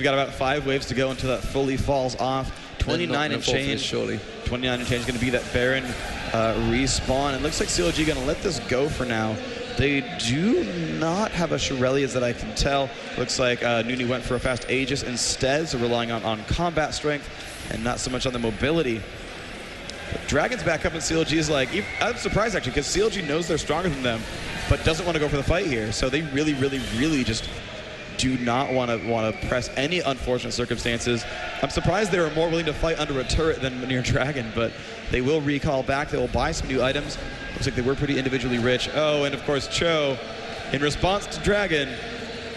got about 5 waves to go until that fully falls off. 29 and change. Surely. 29 and change is going to be that Baron respawn. It looks like CLG going to let this go for now. They do not have a Shurellias that I can tell. Looks like Nunu went for a fast Aegis instead, so relying on combat strength and not so much on the mobility. But Dragon's back up, and CLG is like, I'm surprised actually, because CLG knows they're stronger than them, but doesn't want to go for the fight here. So they really, really, really just do not want to press any unfortunate circumstances. I'm surprised they were more willing to fight under a turret than near Dragon, but they will recall back. They will buy some new items. Looks like they were pretty individually rich. Oh, and of course Cho, in response to Dragon,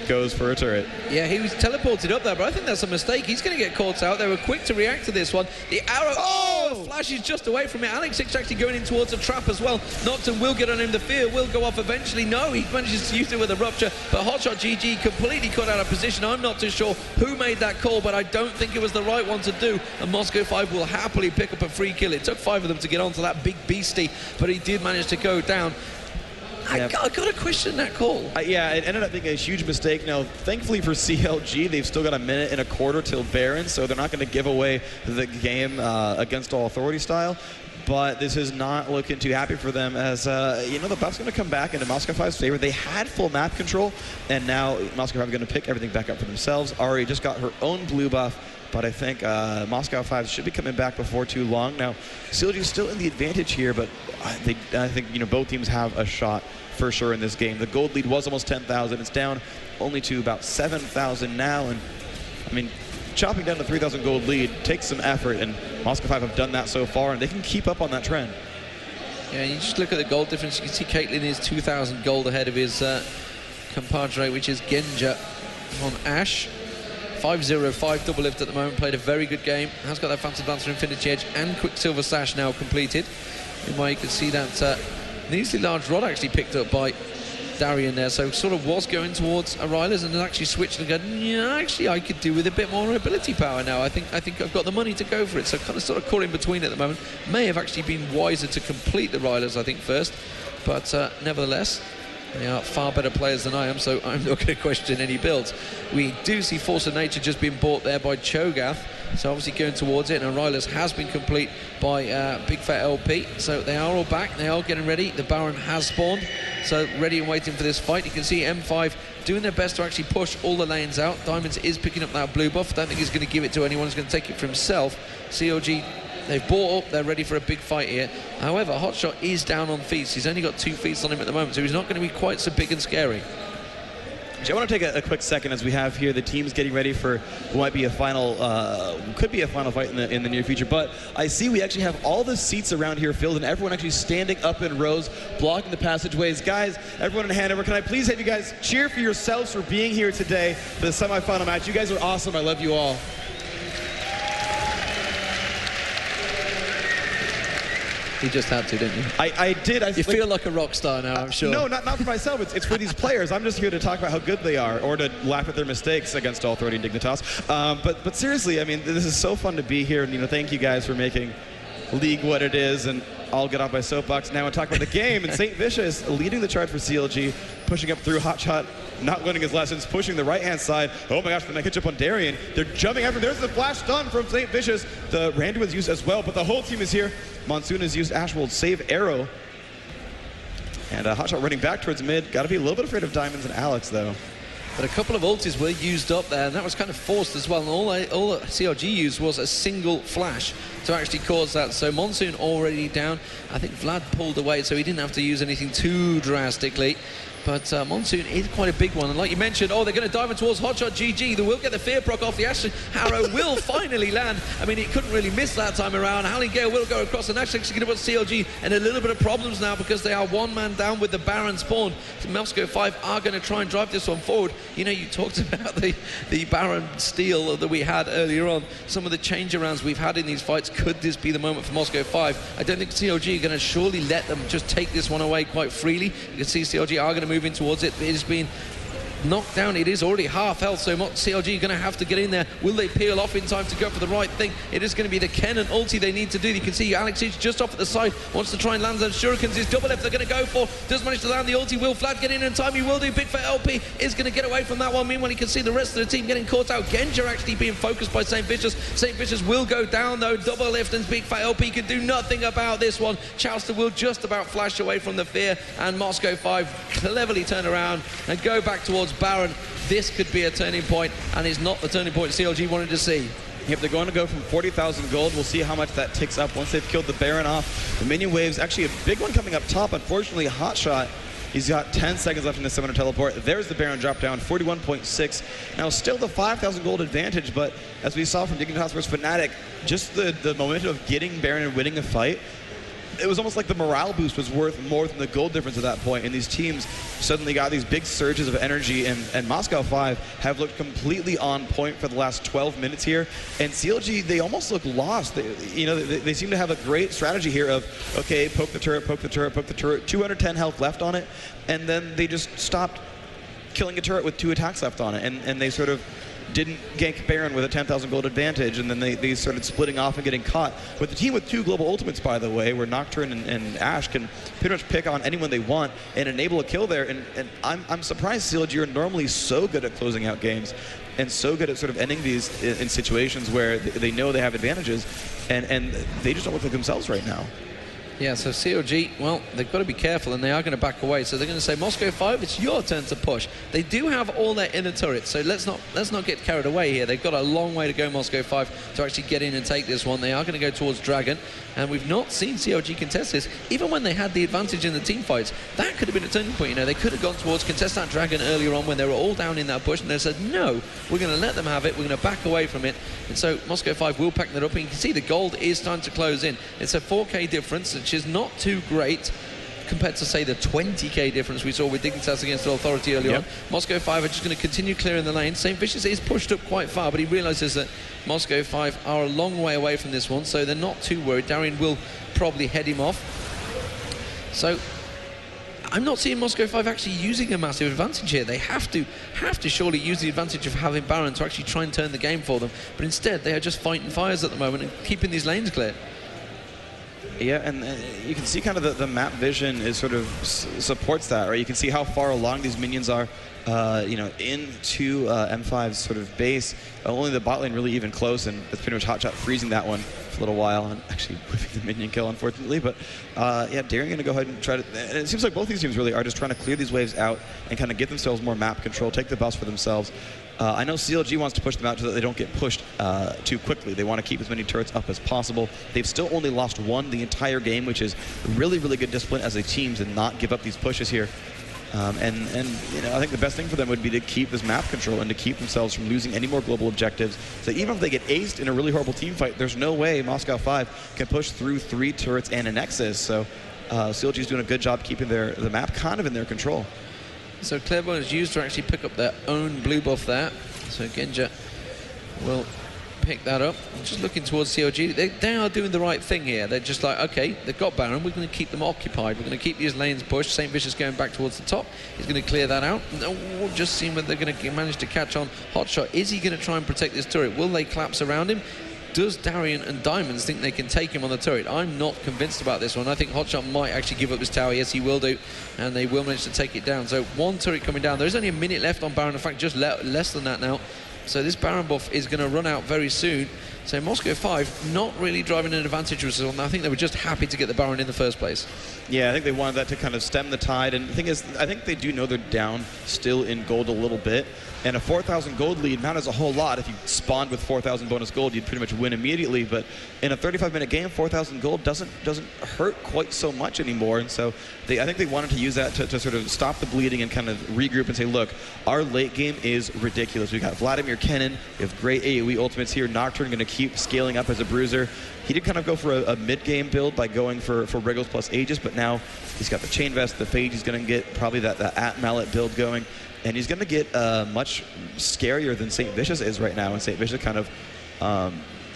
goes for a turret. Yeah, he was teleported up there, but I think that's a mistake. He's going to get caught out. They were quick to react to this one. The arrow, flashes just away from it. Alex is actually going in towards a trap as well. Nocturne will get on him. The fear will go off eventually. No, he manages to use it with a rupture, but Hotshot GG completely cut out of position. I'm not too sure who made that call, but I don't think it was the right one to do, and Moscow 5 will happily pick up a free kill. It took 5 of them to get onto that big beastie, but he did manage to go down. I got to question that call. Yeah, it ended up being a huge mistake. Now, thankfully for CLG, they've still got a minute and a quarter till Baron, so they're not going to give away the game against all authority style. But this is not looking too happy for them, as the buff's going to come back into Moscow 5's favor. They had full map control, and now Moscow 5 are going to pick everything back up for themselves. Ari just got her own blue buff, but I think Moscow 5 should be coming back before too long. Now, CLG is still in the advantage here, but I think both teams have a shot for sure in this game. The gold lead was almost 10,000. It's down only to about 7,000 now, and I mean, chopping down to 3,000 gold lead takes some effort, and Moscow 5 have done that so far, and they can keep up on that trend. Yeah, you just look at the gold difference. You can see Caitlyn is 2,000 gold ahead of his compadre, which is Genja on Ashe. 5-0-5 Doublelift at the moment, played a very good game. Has got that Phantom Dancer Infinity Edge and Quicksilver Sash now completed. Meanwhile, you can see that measly large rod actually picked up by Darian there. So sort of was going towards Rylas and then actually switched and going, yeah, actually I could do with a bit more ability power now. I think I've got the money to go for it. So kind of sort of caught in between at the moment. May have actually been wiser to complete the Rylas, I think, first. But nevertheless, they are far better players than I am, so I'm not going to question any builds. We do see Force of Nature just being bought there by Cho'Gath, so obviously going towards it, and Rylas has been complete by Big Fat LP, so they are all back, they are getting ready. The Baron has spawned, so ready and waiting for this fight. You can see M5 doing their best to actually push all the lanes out. Diamonds is picking up that blue buff. I don't think he's going to give it to anyone. He's going to take it for himself. CLG, they've bought up, they're ready for a big fight here. However, Hotshot is down on feats. He's only got 2 feats on him at the moment, so he's not going to be quite so big and scary. I want to take a quick second as we have here the teams getting ready for what might be a final, could be a final fight in the near future. But I see we actually have all the seats around here filled and everyone actually standing up in rows, blocking the passageways. Guys, everyone in Hanover, can I please have you guys cheer for yourselves for being here today for the semifinal match? You guys are awesome. I love you all. You just had to, didn't you? I did. You feel like a rock star now, I'm sure. No, not for myself. It's for these players. I'm just here to talk about how good they are or to laugh at their mistakes against All Authority and Dignitas. But seriously, I mean, this is so fun to be here. And, thank you guys for making League what it is. And I'll get off my soapbox now and talk about the game. And St. Vicious leading the charge for CLG, pushing up through Hotshot, not learning his lessons, pushing the right-hand side. Oh my gosh, then they catch up on Darian. They're jumping after. There's the flash stun from St. Vicious. The Randu was used as well, but the whole team is here. Monsoon has used Ashwold's save arrow. And Hotshot running back towards mid. Got to be a little bit afraid of Diamonds and Alex, though. But a couple of ultis were used up there, and that was kind of forced as well. And all CLG used was a single flash to actually cause that. So Monsoon already down. I think Vlad pulled away, so he didn't have to use anything too drastically. But Monsoon is quite a big one. And like you mentioned, they're going to dive in towards Hotshot GG. They will get the fear proc off. The Ashen Harrow will finally land. I mean, it couldn't really miss that time around. Howling Gale will go across, and actually going to put CLG in a little bit of problems now because they are one man down with the Baron spawn. So Moscow 5 are going to try and drive this one forward. You talked about the Baron steal that we had earlier on. Some of the change arounds we've had in these fights. Could this be the moment for Moscow 5? I don't think CLG are going to surely let them just take this one away quite freely. You can see CLG are going to move in towards it. It has been knocked down. It is already half health, so CLG are going to have to get in there. Will they peel off in time to go for the right thing? It is going to be the Kennen ulti they need to do. You can see Alex is just off at the side, wants to try and land those shurikens. His double F they're going to go for, does manage to land the ulti. Will Vlad get in time? He will do. Big Fat LP is going to get away from that one. Meanwhile, you can see the rest of the team getting caught out. Genja actually being focused by St. Vicious. St. Vicious will go down though. Double lift, and Big Fat LP can do nothing about this one. Chowster will just about flash away from the fear, and Moscow 5 cleverly turn around and go back towards Baron. This could be a turning point, and it's not the turning point CLG wanted to see. Yep, they're going to go from 40,000 gold. We'll see how much that ticks up once they've killed the Baron off. The minion waves, actually a big one coming up top. Unfortunately, Hotshot, he's got 10 seconds left in the summoner teleport. There's the Baron drop down, 41.6. Now still the 5,000 gold advantage, but as we saw from Dignitas vs Fnatic, just the momentum of getting Baron and winning a fight, it was almost like the morale boost was worth more than the gold difference at that point, and these teams suddenly got these big surges of energy, and Moscow 5 have looked completely on point for the last 12 minutes here, and CLG, they almost look lost. They seem to have a great strategy here of, okay, poke the turret, poke the turret, poke the turret, 210 health left on it, and then they just stopped killing a turret with 2 attacks left on it, and they sort of didn't gank Baron with a 10,000 gold advantage, and then they started splitting off and getting caught. With the team with 2 global ultimates, by the way, where Nocturne and Ash can pretty much pick on anyone they want and enable a kill there, and I'm surprised CLG are normally so good at closing out games and so good at sort of ending these in situations where they know they have advantages, and they just don't look like themselves right now. Yeah, so CLG, well, they've got to be careful, and they are going to back away. So they're going to say, Moscow 5, it's your turn to push. They do have all their inner turrets, so let's not get carried away here. They've got a long way to go, Moscow 5, to actually get in and take this one. They are going to go towards Dragon, and we've not seen CLG contest this. Even when they had the advantage in the team fights, that could have been a turning point. They could have gone towards contest that Dragon earlier on when they were all down in that bush, and they said, no, we're going to let them have it. We're going to back away from it. And so Moscow 5 will pack that up, and you can see the gold is starting to close in. It's a 4K difference, which is not too great compared to, say, the 20k difference we saw with Dignitas against the Authority earlier on. Moscow 5 are just going to continue clearing the lane. St. Vicious is pushed up quite far, but he realises that Moscow 5 are a long way away from this one, so they're not too worried. Darian will probably head him off. So I'm not seeing Moscow 5 actually using a massive advantage here. They have to surely use the advantage of having Baron to actually try and turn the game for them. But instead, they are just fighting fires at the moment and keeping these lanes clear. Yeah, and you can see kind of the map vision is sort of supports that, right? You can see how far along these minions are, you know, into M5's sort of base. Only the bot lane really even close, and it's pretty much Hotshot freezing that one for a little while and actually whipping the minion kill, unfortunately. But yeah, Darien gonna go ahead and try to. And it seems like both these teams really are just trying to clear these waves out and kind of get themselves more map control, take the bus for themselves. I know CLG wants to push them out so that they don't get pushed too quickly. They want to keep as many turrets up as possible. They've still only lost one the entire game, which is really, really good discipline as a team to not give up these pushes here. And you know, I think the best thing for them would be to keep this map control and to keep themselves from losing any more global objectives. So even if they get aced in a really horrible team fight, there's no way Moscow 5 can push through 3 turrets and a Nexus. So CLG is doing a good job keeping the map kind of in their control. So Clairvoyant is used to actually pick up their own blue buff there. So Genja will pick that up. Just looking towards CLG, they are doing the right thing here. They're just like, okay, they've got Baron, we're going to keep them occupied. We're going to keep these lanes pushed. St. Vicious going back towards the top. He's going to clear that out. We'll just see whether they're going to manage to catch on Hotshot. Is he going to try and protect this turret? Will they collapse around him? Does Darien and Diamonds think they can take him on the turret? I'm not convinced about this one. I think Hotshot might actually give up his tower. Yes, he will do. And they will manage to take it down. So one turret coming down. There's only a minute left on Baron. In fact, just less than that now. So this Baron buff is going to run out very soon. So Moscow 5 not really driving an advantage with this one. I think they were just happy to get the Baron in the first place. Yeah, I think they wanted that to kind of stem the tide. And the thing is, I think they do know they're down still in gold a little bit. And a 4,000 gold lead matters a whole lot. If you spawned with 4,000 bonus gold, you'd pretty much win immediately. But in a 35-minute game, 4,000 gold doesn't hurt quite so much anymore. And so I think they wanted to use that to sort of stop the bleeding and kind of regroup and say, look, our late game is ridiculous. We got Vladimir Kennen. We have great AoE ultimates here. Nocturne going to keep scaling up as a bruiser. He did kind of go for a mid-game build by going for Wriggles plus Aegis, but now he's got the Chain Vest, the Phage. He's going to get probably that at Mallet build going. And he's going to get much scarier than St. Vicious is right now. And St. Vicious kind of,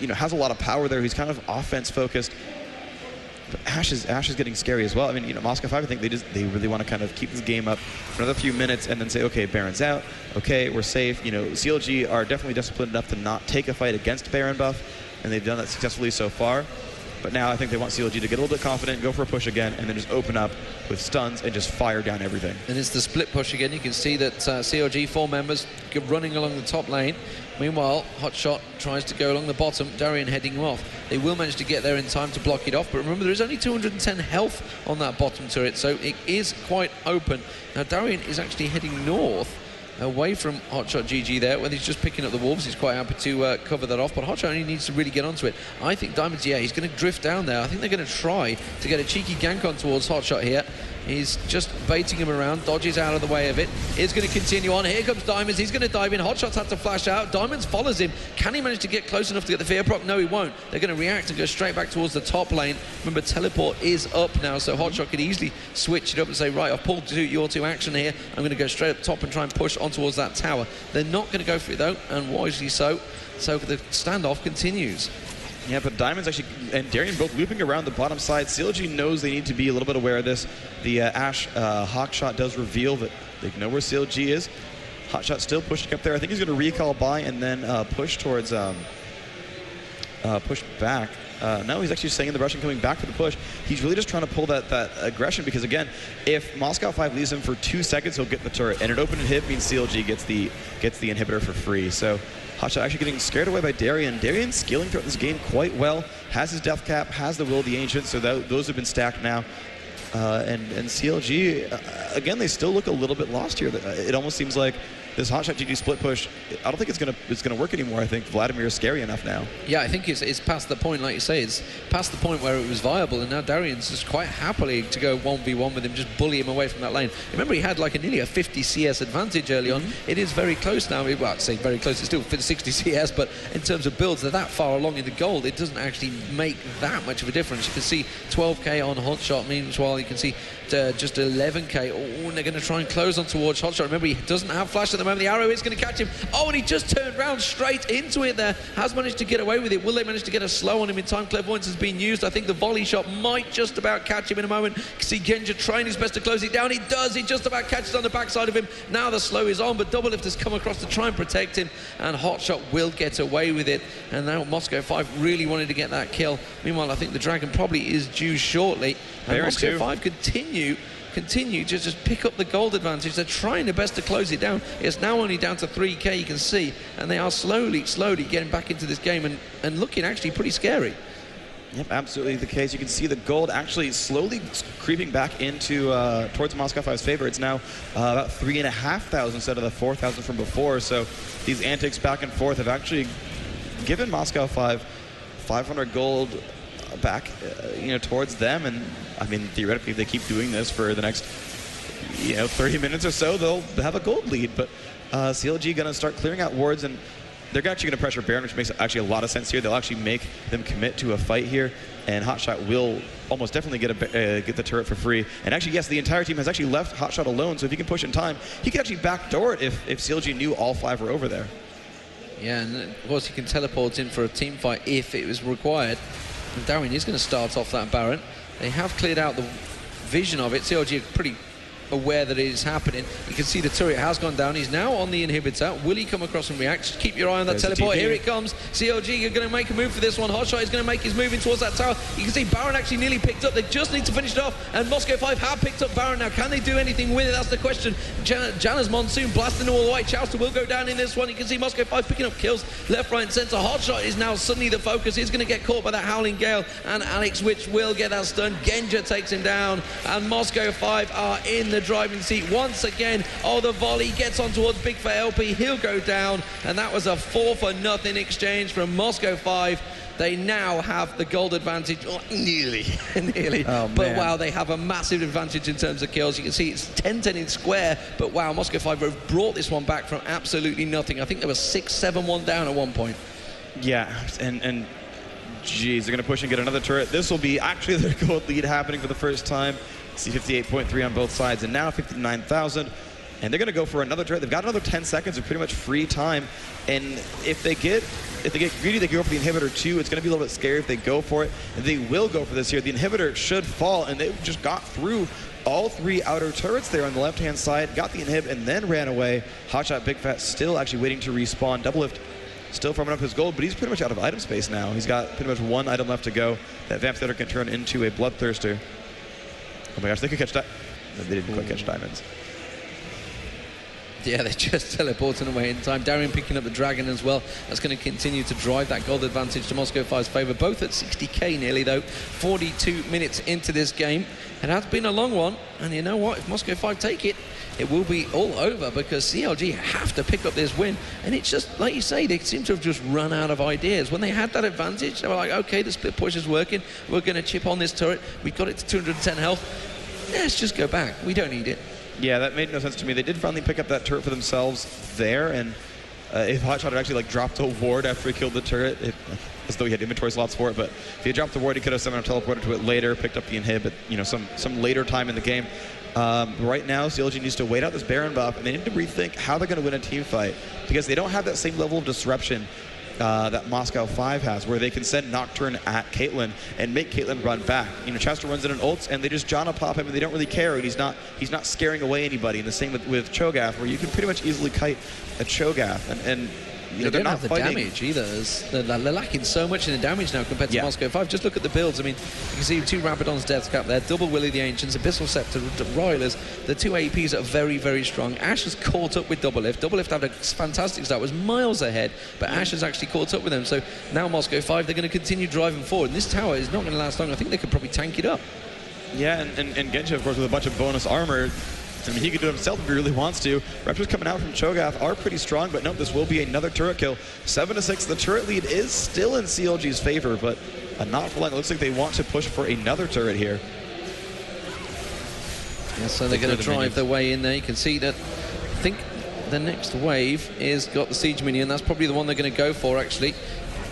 you know, has a lot of power there. He's kind of offense focused. But Ash is getting scary as well. I mean, you know, Moscow 5, I think they really want to kind of keep this game up for another few minutes and then say, okay, Baron's out. Okay, we're safe. You know, CLG are definitely disciplined enough to not take a fight against Baron buff, and they've done that successfully so far. But now I think they want CLG to get a little bit confident, go for a push again, and then just open up with stuns and just fire down everything. And it's the split push again. You can see that CLG 4 members running along the top lane. Meanwhile, Hotshot tries to go along the bottom, Darien heading him off. They will manage to get there in time to block it off, but remember there is only 210 health on that bottom turret, so it is quite open. Now Darien is actually heading north, away from Hotshot GG there, when he's just picking up the Wolves. He's quite happy to cover that off, but Hotshot only needs to really get onto it. I think Diamonds, yeah, he's going to drift down there. I think they're going to try to get a cheeky gank on towards Hotshot here. He's just baiting him around, dodges out of the way of it. He's going to continue on. Here comes Diamonds. He's going to dive in. Hotshot's had to flash out. Diamonds follows him. Can he manage to get close enough to get the fear proc? No, he won't. They're going to react and go straight back towards the top lane. Remember, teleport is up now, so Hotshot could easily switch it up and say, right, I've pulled your two action here. I'm going to go straight up top and try and push on towards that tower. They're not going to go for it, though, and wisely so. So the standoff continues. Yeah, but Diamonds actually and Darien both looping around the bottom side. CLG knows they need to be a little bit aware of this. The Ash Hawkshot does reveal that they know where CLG is. Hotshot still pushing up there. I think he's going to recall by and then push towards push back. No, he's actually staying in the brush and coming back for the push. He's really just trying to pull that aggression because, again, if Moscow 5 leaves him for 2 seconds, he'll get the turret. And an open hit means CLG gets the inhibitor for free. So Hotshot actually getting scared away by Darien. Darien scaling throughout this game quite well. Has his death cap, has the will of the ancient, so those have been stacked now. And CLG, again, they still look a little bit lost here. It almost seems like this Hotshot GG split push, I don't think it's gonna work anymore. I think Vladimir is scary enough now. Yeah, I think it's past the point, like you say, it's past the point where it was viable, and now Darien's just quite happily to go 1v1 with him, just bully him away from that lane. Remember, he had like nearly a 50 CS advantage early on. It is very close now. Well, I'd say very close. It's still 60 CS, but in terms of builds, they're that far along in the gold. It doesn't actually make that much of a difference. You can see 12k on Hotshot. Meanwhile, You can see just 11k. Oh, and they're going to try and close on towards Hotshot. Remember, he doesn't have flash at the moment. The arrow is going to catch him. Oh, and he just turned round straight into it there. Has managed to get away with it. Will they manage to get a slow on him in time? Clairvoyance has been used. I think the volley shot might just about catch him in a moment. You can see Genja trying his best to close it down. He does. He just about catches on the backside of him. Now the slow is on, but Doublelift has come across to try and protect him, and Hotshot will get away with it. And now Moscow 5 really wanted to get that kill. Meanwhile, I think the Dragon probably is due shortly. And Moscow 5 continue to just pick up the gold advantage. They're trying their best to close it down. It's now only down to 3k, you can see, and they are slowly getting back into this game and looking actually pretty scary. Yep, absolutely the case. You can see the gold actually slowly creeping back into towards Moscow 5's favor. It's now about 3,500 instead of the 4,000 from before. So these antics back and forth have actually given Moscow 5 500 gold back, towards them. And I mean, theoretically, if they keep doing this for the next, 30 minutes or so, they'll have a gold lead. But CLG going to start clearing out wards, and they're actually going to pressure Baron, which makes actually a lot of sense here. They'll actually make them commit to a fight here, and Hotshot will almost definitely get the turret for free. And actually, yes, the entire team has actually left Hotshot alone, so if he can push in time, he can actually backdoor it if CLG knew all 5 were over there. Yeah, and of course he can teleport in for a team fight if it was required. And Darwin is going to start off that Baron. They have cleared out the vision of it. CLG are pretty aware that it is happening. You can see the turret has gone down. He's now on the inhibitor. Will he come across and react? Just keep your eye on that teleport. Here it comes. CLG are going to make a move for this one. Hotshot is going to make his move in towards that tower. You can see Baron actually nearly picked up. They just need to finish it off, and Moscow 5 have picked up Baron. Now, can they do anything with it? That's the question. Janna's Monsoon blasting all the way. Chowster will go down in this one. You can see Moscow 5 picking up kills left, right, and centre. Hotshot is now suddenly the focus. He's going to get caught by that Howling Gale, and Alex Witch will get that stun. Genja takes him down, and Moscow 5 are in the driving seat once again. Oh, the volley gets on towards Big Fat LP. He'll go down, and that was a 4-for-0 exchange from Moscow 5. They now have the gold advantage, nearly. Oh, but man. wow, they have a massive advantage in terms of kills. You can see it's 10-10 in square, but wow, Moscow 5 have brought this one back from absolutely nothing. I think they were 6-7-1 down at one point. Yeah, and geez, they're going to push and get another turret. This will be actually their gold lead happening for the first time. See 58.3 on both sides, and now 59,000. And they're going to go for another turret. They've got another 10 seconds of pretty much free time. And if they get greedy, they can go for the inhibitor too. It's going to be a little bit scary if they go for it. And they will go for this here. The inhibitor should fall, and they just got through all 3 outer turrets there on the left-hand side, got the inhib, and then ran away. Hotshot Big Fat still actually waiting to respawn. Doublelift still farming up his gold, but he's pretty much out of item space now. He's got pretty much 1 item left to go. That Vamp Theater can turn into a Bloodthirster. Oh my gosh, they could catch that. They didn't quite catch diamonds. Yeah, they're just teleporting away in time. Darian picking up the Dragon as well. That's going to continue to drive that gold advantage to Moscow 5's favour. Both at 60k nearly, though. 42 minutes into this game. It has been a long one. And you know what? If Moscow 5 take it, it will be all over, because CLG have to pick up this win. And it's just, like you say, they seem to have just run out of ideas. When they had that advantage, they were like, okay, the split push is working. We're going to chip on this turret. We've got it to 210 health. Let's just go back. We don't need it. Yeah, that made no sense to me. They did finally pick up that turret for themselves there, and if Hotshot had actually dropped a ward after he killed the turret, as though he had inventory slots for it, but if he had dropped the ward, he could have somehow teleported to it later, picked up the inhib at some later time in the game. Right now, CLG needs to wait out this Baron buff, and they need to rethink how they're going to win a team fight, because they don't have that same level of disruption that Moscow 5 has, where they can send Nocturne at Caitlyn and make Caitlyn run back. Chester runs in an ults, and they just Janna pop him, and they don't really care, and he's not scaring away anybody. And the same with Cho'Gath, where you can pretty much easily kite a Cho'Gath, and they don't have the fighting. damage either. They're lacking so much in the damage now compared to Moscow 5. Just look at the builds. I mean, you can see 2 Rapidon's Death Cap there, double Willy the Ancients, Abyssal Scepter, Roilers. The 2 APs are very, very strong. Ash has caught up with Doublelift. Doublelift had a fantastic start, was miles ahead, but Ash has actually caught up with them. So now Moscow 5, they're going to continue driving forward. And this tower is not going to last long. I think they could probably tank it up. Yeah, and Genja, of course, with a bunch of bonus armor. I mean, he could do it himself if he really wants to. Raptors coming out from Cho'Gath are pretty strong, but nope, this will be another turret kill. 7-6, the turret lead is still in CLG's favor, but not for long. It looks like they want to push for another turret here. Yeah, so they're going to drive their way in there. You can see that, I think the next wave is got the Siege Minion. That's probably the one they're going to go for, actually.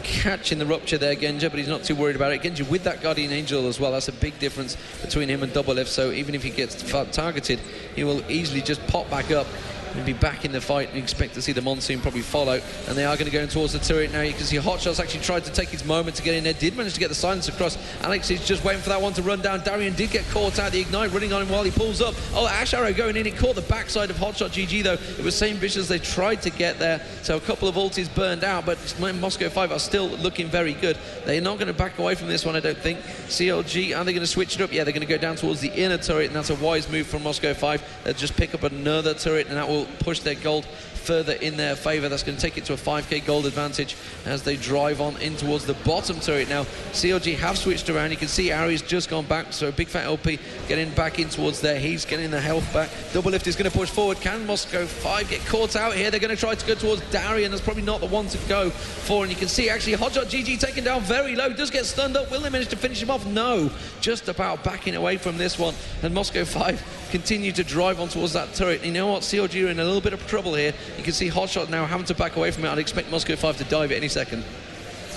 catching the rupture there, Genja, but he's not too worried about it. Genja with that Guardian Angel as well, that's a big difference between him and Double Lift, so even if he gets targeted, he will easily just pop back up and be back in the fight, and expect to see the Monsoon probably follow, and they are going to go in towards the turret now. You can see Hotshot's actually tried to take his moment to get in there, did manage to get the silence across. Alex is just waiting for that one to run down. Darian did get caught out, the Ignite running on him while he pulls up. Oh, Ash Arrow going in, it caught the backside of Hotshot GG though. It was same vicious, they tried to get there, so a couple of ultis burned out, but Moscow 5 are still looking very good. They're not going to back away from this one, I don't think. CLG, are they going to switch it up? Yeah, they're going to go down towards the inner turret, and that's a wise move from Moscow 5. They'll just pick up another turret, and that will push their gold further in their favour. That's going to take it to a 5k gold advantage as they drive on in towards the bottom turret now. CLG have switched around. You can see Ari's just gone back, so Big Fat LP getting back in towards there. He's getting the health back. Double Lift is going to push forward. Can Moscow 5 get caught out here? They're going to try to go towards Darian. That's probably not the one to go for, and you can see actually Hotshot GG taken down very low. Does get stunned up. Will they manage to finish him off? No. Just about backing away from this one, and Moscow 5 continue to drive on towards that turret. And you know what? CLG are in a little bit of trouble here. You can see Hotshot now having to back away from it. I'd expect Moscow 5 to dive at any second.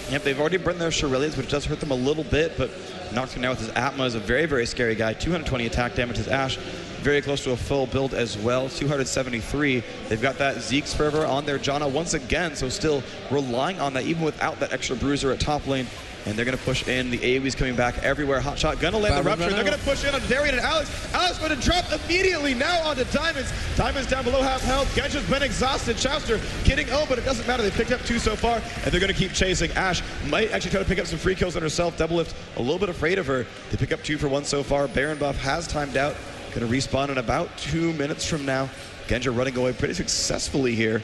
Yep, they've already burned their Shurellias, which does hurt them a little bit, but Nocturne now with his Atma is a very, very scary guy. 220 attack damage. His Ash very close to a full build as well. 273. They've got that Zeke's Fervor on their Janna once again, so still relying on that even without that extra bruiser at top lane. And they're going to push in. The AoE's coming back everywhere. Hotshot going to land the rupture. They're going to push in on Darian and Alex. Alex going to drop immediately now onto Diamonds. Diamonds down below half health. Genja's been exhausted. Chouster getting but it doesn't matter. They picked up 2 so far, and they're going to keep chasing. Ash might actually try to pick up some free kills on herself. Double Lift a little bit afraid of her. They pick up 2 for 1 so far. Baron buff has timed out. Going to respawn in about 2 minutes from now. Genja running away pretty successfully here.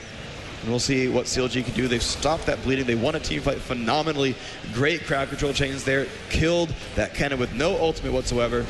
And we'll see what CLG can do. They've stopped that bleeding. They won a team fight phenomenally. Great crowd control chains there. Killed that cannon with no ultimate whatsoever.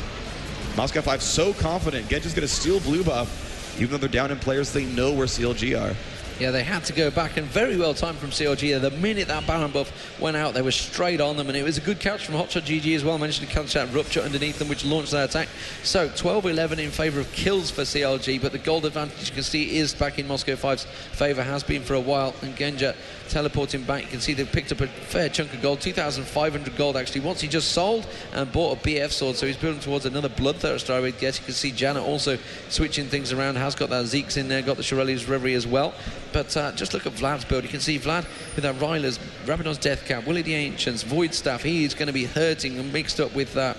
Moscow 5 so confident. Genja's going to steal blue buff. Even though they're down in players, they know where CLG are. Yeah, they had to go back, and very well timed from CLG. The minute that Baron buff went out, they were straight on them, and it was a good catch from Hotshot GG as well. Managed to catch that rupture underneath them, which launched their attack. So 12-11 in favour of kills for CLG, but the gold advantage you can see is back in Moscow 5's favour, has been for a while, and Genja teleporting back. You can see they've picked up a fair chunk of gold, 2,500 gold actually. Once he just sold and bought a BF sword, so he's building towards another Bloodthirster, I would guess. You can see Janna also switching things around, has got that Zeke's in there, got the Shurelli's Reverie as well. But just look at Vlad's build. You can see Vlad with that Ryla's, Rabadon's Death Cap, Willie the Ancient's, Void Staff. He is going to be hurting and mixed up with the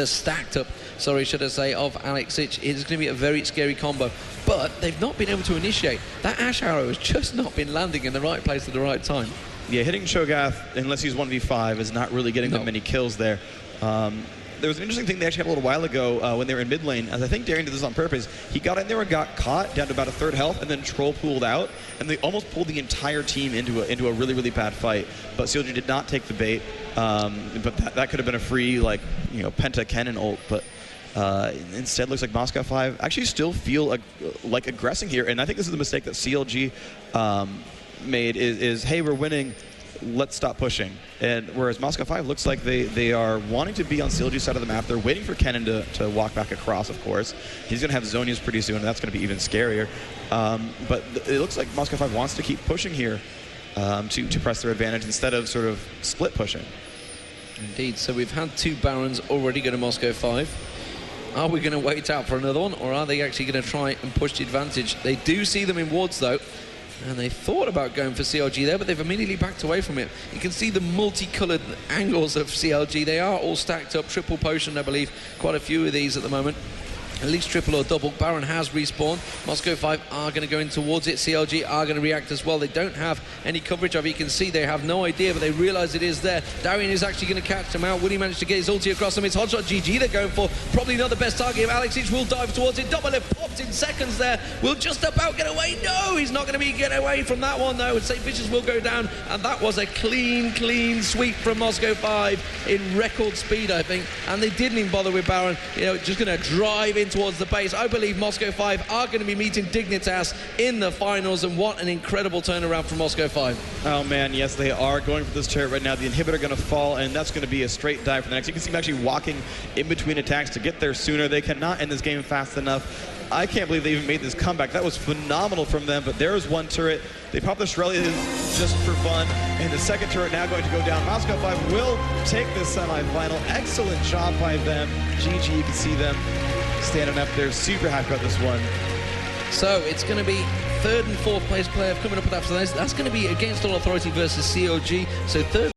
stacked up, sorry, should I say, of Alex Ich. It's going to be a very scary combo. But they've not been able to initiate. That Ash Arrow has just not been landing in the right place at the right time. Yeah, hitting Cho'Gath, unless he's 1v5, is not really getting that many kills there. There was an interesting thing they actually had a little while ago when they were in mid lane, as I think Darian did this on purpose. He got in there and got caught down to about a third health, and then Troll pooled out, and they almost pulled the entire team into a really, really bad fight. But CLG did not take the bait, but that could have been a free, like, you know, Penta Cannon ult, but instead looks like Moscow 5 actually still feel like aggressing here, and I think this is the mistake that CLG made is, hey, we're winning, let's stop pushing. And whereas Moscow 5 looks like they are wanting to be on CLG's side of the map. They're waiting for Kennen to walk back across, of course. He's going to have Zonias pretty soon, and that's going to be even scarier. But it looks like Moscow 5 wants to keep pushing here to press their advantage instead of sort of split pushing. Indeed. So we've had 2 Barons already go to Moscow 5. Are we going to wait out for another one, or are they actually going to try and push the advantage? They do see them in wards, though. And they thought about going for CLG there, but they've immediately backed away from it. You can see the multicoloured angles of CLG. They are all stacked up, triple potion, I believe. Quite a few of these at the moment. At least triple or double. Baron has respawned. Moscow 5 are going to go in towards it. CLG are going to react as well. They don't have any coverage of it. You can see they have no idea, but they realise it is there. Darian is actually going to catch them out. Will he manage to get his ulti across them? It's Hotshot GG they're going for. Probably not the best target. Alex Ich will dive towards it. Double Lift pops in seconds there. Will just about get away. No, he's not going to get away from that one, though. St. Vicious will go down, and that was a clean sweep from Moscow 5 in record speed, I think. And they didn't even bother with Baron. You know, just going to drive in towards the base. I believe Moscow 5 are going to be meeting Dignitas in the finals, and what an incredible turnaround from Moscow 5. Oh man, yes, they are going for this turret right now. The inhibitor going to fall, and that's going to be a straight dive for the next. You can see them actually walking in between attacks to get there sooner. They cannot end this game fast enough. I can't believe they even made this comeback. That was phenomenal from them, but there's one turret. They popped the Shirley just for fun, and the second turret now going to go down. Moscow 5 will take this semifinal. Excellent job by them. GG, you can see them standing up there, super happy about this one. So it's going to be third and fourth place player coming up after this. That's going to be Against All Authority versus CLG. So third